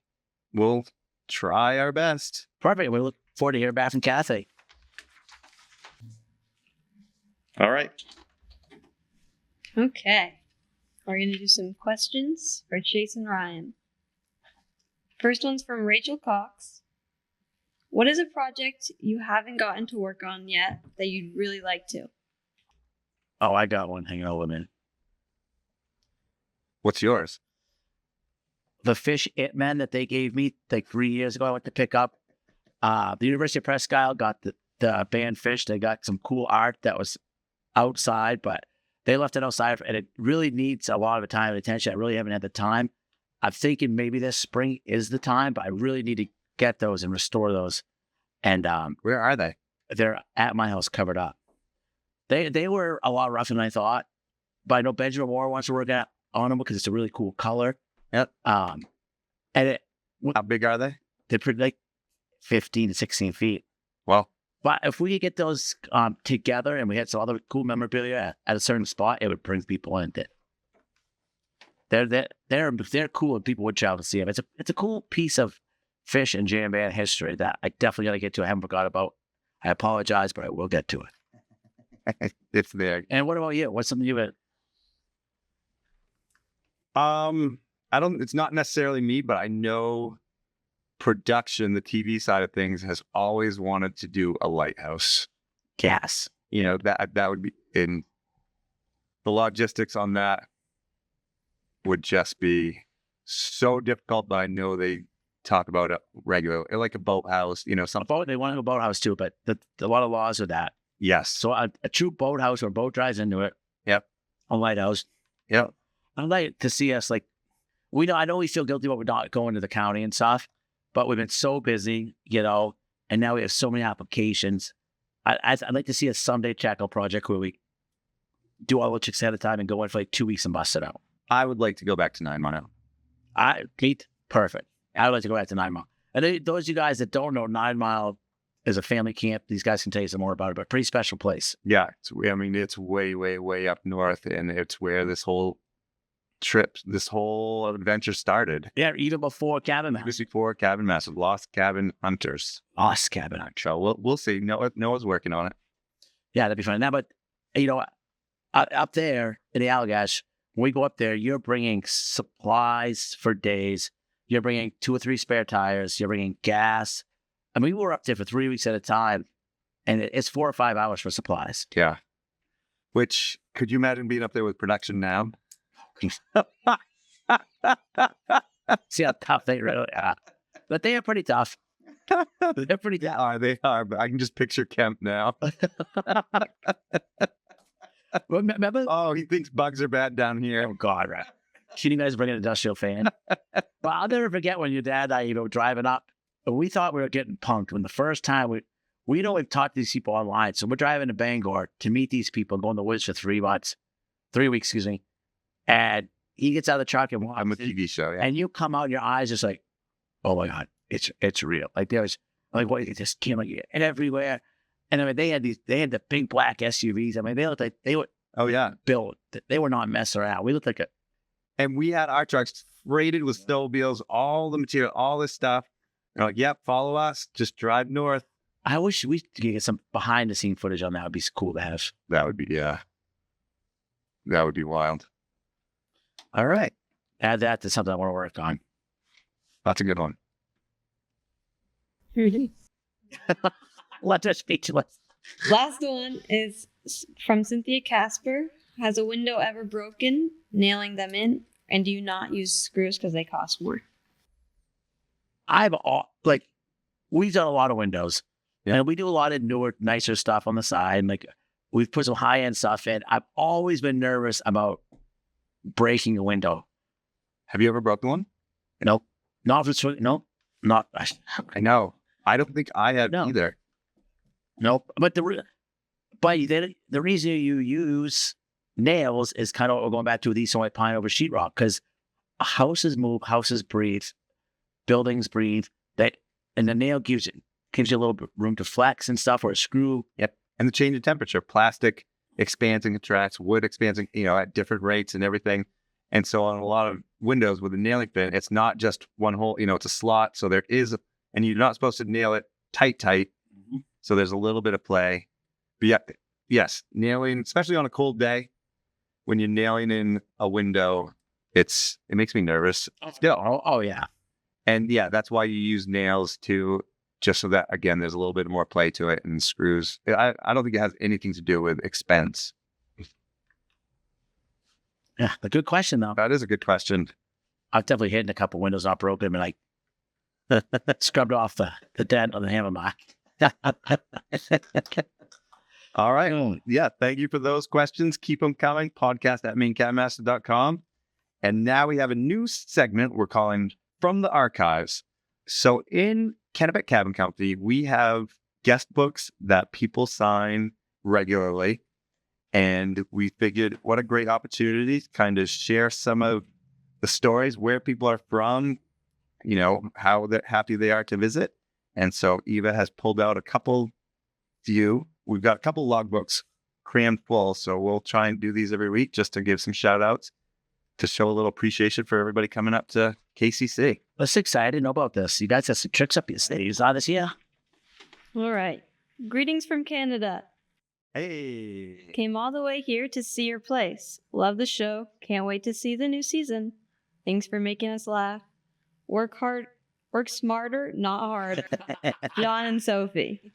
S2: We'll try our best.
S3: Perfect. We look forward to hearing back from Kathy.
S1: All right.
S4: Okay. We're going to do some questions for Chase and Ryan. First one's from Rachel Cox. What is a project you haven't gotten to work on yet that you'd really like to?
S3: Oh, I got one hanging over me.
S2: What's yours?
S3: The fish it men that they gave me like 3 years ago, I went to pick up. The University of Presque Isle got the band fish. They got some cool art that was outside, but they left it outside, and it really needs a lot of time and attention. I really haven't had the time. I'm thinking maybe this spring is the time, but I really need to get those and restore those. And
S2: Where are they?
S3: they're at my house covered up. They were a lot rougher than I thought, but I know Benjamin Moore wants to work on them because it's a really cool color.
S2: Yep.
S3: And
S2: How big are they?
S3: they're pretty like 15 to 16 feet.
S2: Well,
S3: But if we could get those together and we had some other cool memorabilia at a certain spot, it would bring people in. They're cool and people would travel to see them. It's a cool piece of fish and jam band history that I definitely got to get to. I haven't forgot about. I apologize, but I will get to it.
S2: it's there.
S3: And what about you? What's something you would?
S2: It's not necessarily me, but I know production, the TV side of things, has always wanted to do a lighthouse.
S3: Yes.
S2: That would be in the logistics on that would just be so difficult, but I know they talk about it regularly, like a boathouse, something.
S3: They want to have a boathouse too, but a lot of laws with that.
S2: Yes.
S3: So a true boathouse where a boat drives into it.
S2: Yep.
S3: A lighthouse.
S2: Yep.
S3: I'd like to see us I know we feel guilty about not going to the county and stuff, but we've been so busy, and now we have so many applications. I'd like to see a someday check out project where we do all the chicks at a time and go in for like 2 weeks and bust it out.
S2: I would like to go back to 9 Mile.
S3: Perfect. I'd like to go back to 9 Mile. And those of you guys that don't know, 9 Mile is a family camp. These guys can tell you some more about it, but pretty special place.
S2: Yeah. It's way, way, way up north, and it's where this whole adventure started.
S3: Yeah, even before Cabin Masters.
S2: Just before Cabin Masters, Lost Cabin Hunters.
S3: Lost Cabin.
S2: So we'll see. Noah's working on it.
S3: Yeah, that'd be fun. Now, but up there in the Allagash, when we go up there, you're bringing supplies for days. You're bringing 2 or 3 spare tires. You're bringing gas. I mean, we were up there for 3 weeks at a time, and it's 4 or 5 hours for supplies.
S2: Yeah. Which, could you imagine being up there with production now?
S3: See how tough they really are. But they are pretty tough. They're pretty tough.
S2: They are, but I can just picture Kemp now.
S3: Remember?
S2: Oh, he thinks bugs are bad down here.
S3: Oh, God, right. Can you guys bring an industrial fan? But I'll never forget when your dad and I, driving up, we thought we were getting punked when the first time we've talked to these people online. So we're driving to Bangor to meet these people, go in the woods for 3 weeks, excuse me. And he gets out of the truck and walks.
S2: I'm a TV show, yeah.
S3: And you come out and your eyes just like, oh my God, it's real. Like there was what it just came and everywhere. And I mean, they had the big black SUVs. I mean, they looked like they were built. They were not messing around. We looked like
S2: and we had our trucks freighted with snowmobiles, all the material, all this stuff. They're like, yep, follow us. Just drive north.
S3: I wish we could get some behind the scene footage on that. Would be cool to have.
S2: That would be, yeah. That would be wild.
S3: All right. Add that to something I want to work on.
S2: That's a good one.
S3: Let us speechless.
S4: Last one is from Cynthia Casper. Has a window ever broken, nailing them in? And do you not use screws because they cost more?
S3: We've done a lot of windows. Yeah. And we do a lot of newer, nicer stuff on the side. Like we've put some high-end stuff in. I've always been nervous about breaking a window.
S2: Have you ever broken one?
S3: No. Not
S2: I know. I don't think I have either.
S3: Nope. But But the reason you use nails is kind of what we're going back to with East and White Pine over sheetrock, because houses move, houses breathe, buildings breathe. And the nail gives you a little bit room to flex and stuff, or a screw.
S2: Yep. And the change in temperature, plastic expands and contracts, wood expands, at different rates and everything. And so on a lot of windows with a nailing fin, it's not just one hole, it's a slot. So there is, and you're not supposed to nail it tight. Mm-hmm. So there's a little bit of play. But yeah, yes, nailing, especially on a cold day, when you're nailing in a window, it makes me nervous still.
S3: Oh yeah.
S2: And yeah, that's why you use nails too, just so that, again, there's a little bit more play to it, and screws. I don't think it has anything to do with expense.
S3: Yeah, a good question, though.
S2: That is a good question.
S3: I've definitely hit a couple windows not broken and scrubbed off the dent on the hammer mark.
S2: All right. Yeah, thank you for those questions. Keep them coming. podcast@mainecabinmasters.com. And now we have a new segment we're calling From the Archives. So in Kennebec Cabin Company, we have guest books that people sign regularly. And we figured what a great opportunity to kind of share some of the stories, where people are from, how happy they are to visit. And so Eva has pulled out a couple few. We've got a couple logbooks crammed full. So we'll try and do these every week just to give some shout outs, to show a little appreciation for everybody coming up to KCC.
S3: That's excited. I didn't know about this. You guys have some tricks up your sleeves this year.
S4: All right. Greetings from Canada.
S2: Hey.
S4: Came all the way here to see your place. Love the show. Can't wait to see the new season. Thanks for making us laugh. Work hard. Work smarter, not hard. John and Sophie.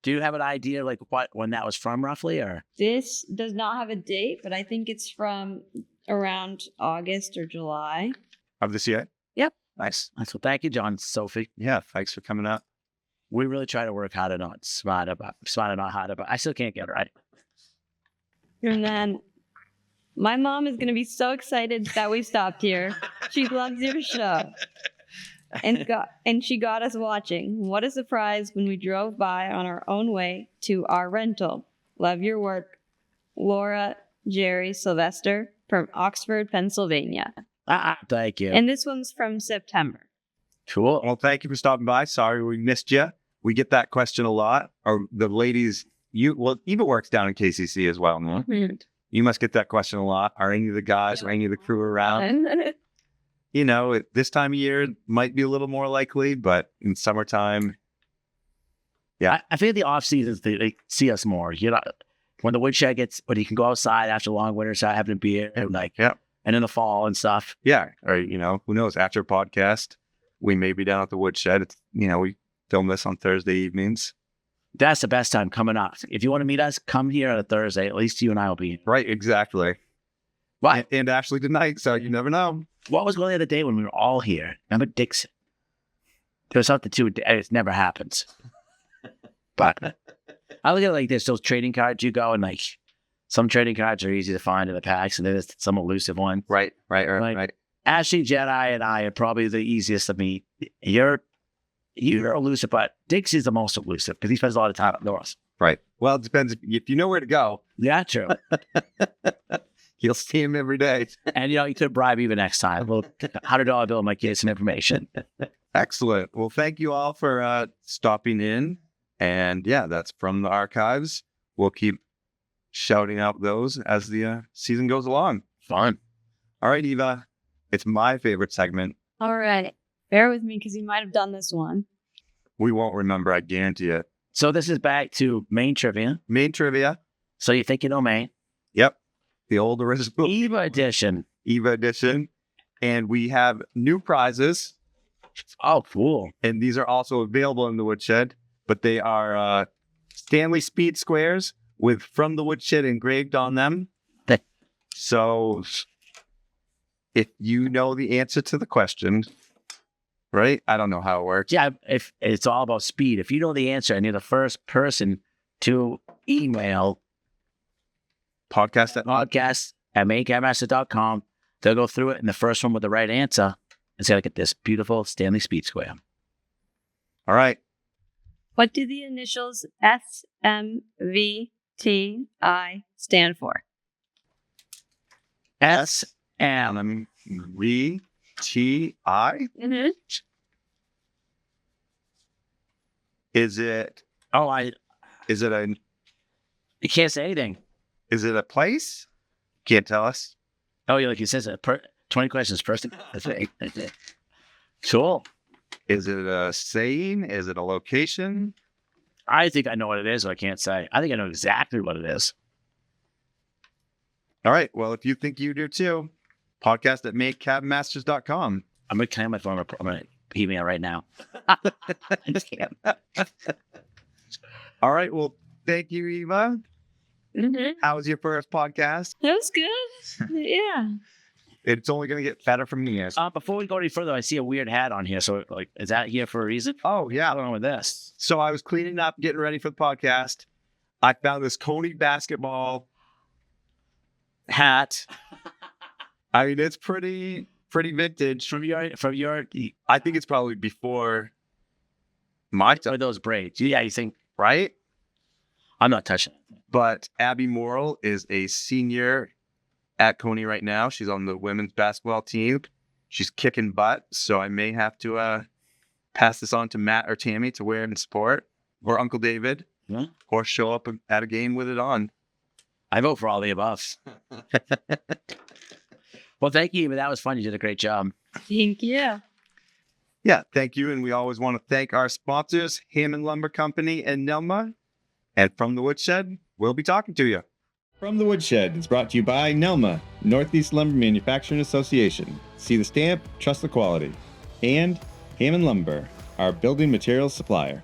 S3: Do you have an idea when that was from roughly, or?
S4: This does not have a date, but I think it's from around August or July.
S2: Of this year?
S4: Yep.
S2: Nice.
S3: So thank you, John and Sophie.
S2: Yeah, thanks for coming up.
S3: We really try to work harder, not smarter, not harder, but I still can't get it right.
S4: And then my mom is going to be so excited that we stopped here. She loves your show. And she got us watching. What a surprise when we drove by on our own way to our rental. Love your work. Laura, Jerry, Sylvester from Oxford, Pennsylvania.
S3: Thank you.
S4: And this one's from September.
S3: Cool.
S2: Well, thank you for stopping by. Sorry we missed you. We get that question a lot. Or the ladies, Eva works down in KCC as well, no?
S4: Weird.
S2: You must get that question a lot. Are any of the guys or any of the crew around? This time of year might be a little more likely, but in summertime, yeah.
S3: I feel the off seasons they see us more. When the woodshed when you can go outside after a long winter, start having a beer, and in the fall and stuff.
S2: Yeah. Or, who knows, after a podcast, we may be down at the woodshed. It's, we film this on Thursday evenings.
S3: That's the best time coming up. If you want to meet us, come here on a Thursday. At least you and I will be here.
S2: Right, exactly.
S3: What?
S2: And Ashley tonight, so you never know.
S3: What was going on the other day when we were all here? Remember Dixon? There was something to it. It never happens. But I look at it like this. Those trading cards you go and some trading cards are easy to find in the packs, and there's some elusive ones.
S2: Right.
S3: Ashley, Jedi, and I are probably the easiest to meet. You're elusive, but Dix is the most elusive because he spends a lot of time outdoors.
S2: Right. Well, it depends if you know where to go.
S3: Yeah, true.
S2: You'll see him every day.
S3: And you could bribe even next time. Well, $100 bill might get some information.
S2: Excellent. Well, thank you all for stopping in. And yeah, that's From the Archives. We'll keep shouting out those as the season goes along.
S3: Fun.
S2: All right, Eva. It's my favorite segment.
S4: All right. Bear with me because you might have done this one.
S2: We won't remember, I guarantee it.
S3: So this is back to Maine trivia.
S2: Maine trivia.
S3: So you think you know Maine?
S2: Yep. The old original.
S3: Eva edition.
S2: And we have new prizes.
S3: Oh, cool.
S2: And these are also available in the Woodshed, but they are Stanley Speed Squares with From the Woodshed engraved on them. So if you know the answer to the question, right? I don't know how it works.
S3: Yeah, if it's all about speed. If you know the answer and you're the first person to email
S2: podcast
S3: at mainecabinmasters.com, they'll go through it, and the first one with the right answer is going to get this beautiful Stanley Speed Square.
S2: All right.
S4: What do the initials SMV SMTI stand for?
S2: SMVTI.
S4: Mm-hmm.
S2: Is it?
S3: Oh, I
S2: Is it a?
S3: you can't say anything.
S2: Is it a place? Can't tell us.
S3: Oh, yeah, like it says 20 questions person. That's it. Cool.
S2: Is it a saying? Is it a location?
S3: I think I know what it is, but I can't say. I think I know exactly what it is.
S2: All right. Well, if you think you do too, podcast at mainecabinmasters.com.
S3: I'm going to claim my phone. I'm going to email right now.
S2: All right. Well, thank you, Eva.
S4: Mm-hmm.
S2: How was your first podcast?
S4: That was good. Yeah.
S2: It's only going to get better from here.
S3: Before we go any further, I see a weird hat on here. So, like, is that here for a reason?
S2: Oh, yeah.
S3: What's going on with this?
S2: So I was cleaning up, getting ready for the podcast. I found this Coney basketball hat. I mean, it's pretty vintage.
S3: From your,
S2: I think it's probably before my time,
S3: or those braids. Yeah, you think,
S2: right?
S3: I'm not touching it.
S2: But Abby Morrill is a senior at Coney right now. She's on the women's basketball team. She's kicking butt. So I may have to pass this on to Matt or Tammy to wear in sport, or Uncle David, or show up at a game with it on.
S3: I vote for all the above. Well, thank you. That was fun. You did a great job.
S4: Thank you.
S2: Yeah, thank you. And we always want to thank our sponsors, Hammond Lumber Company and Nelma. And From the Woodshed, we'll be talking to you.
S1: From the Woodshed is brought to you by Nelma, Northeast Lumber Manufacturing Association. See the stamp, trust the quality. And Hammond Lumber, our building materials supplier.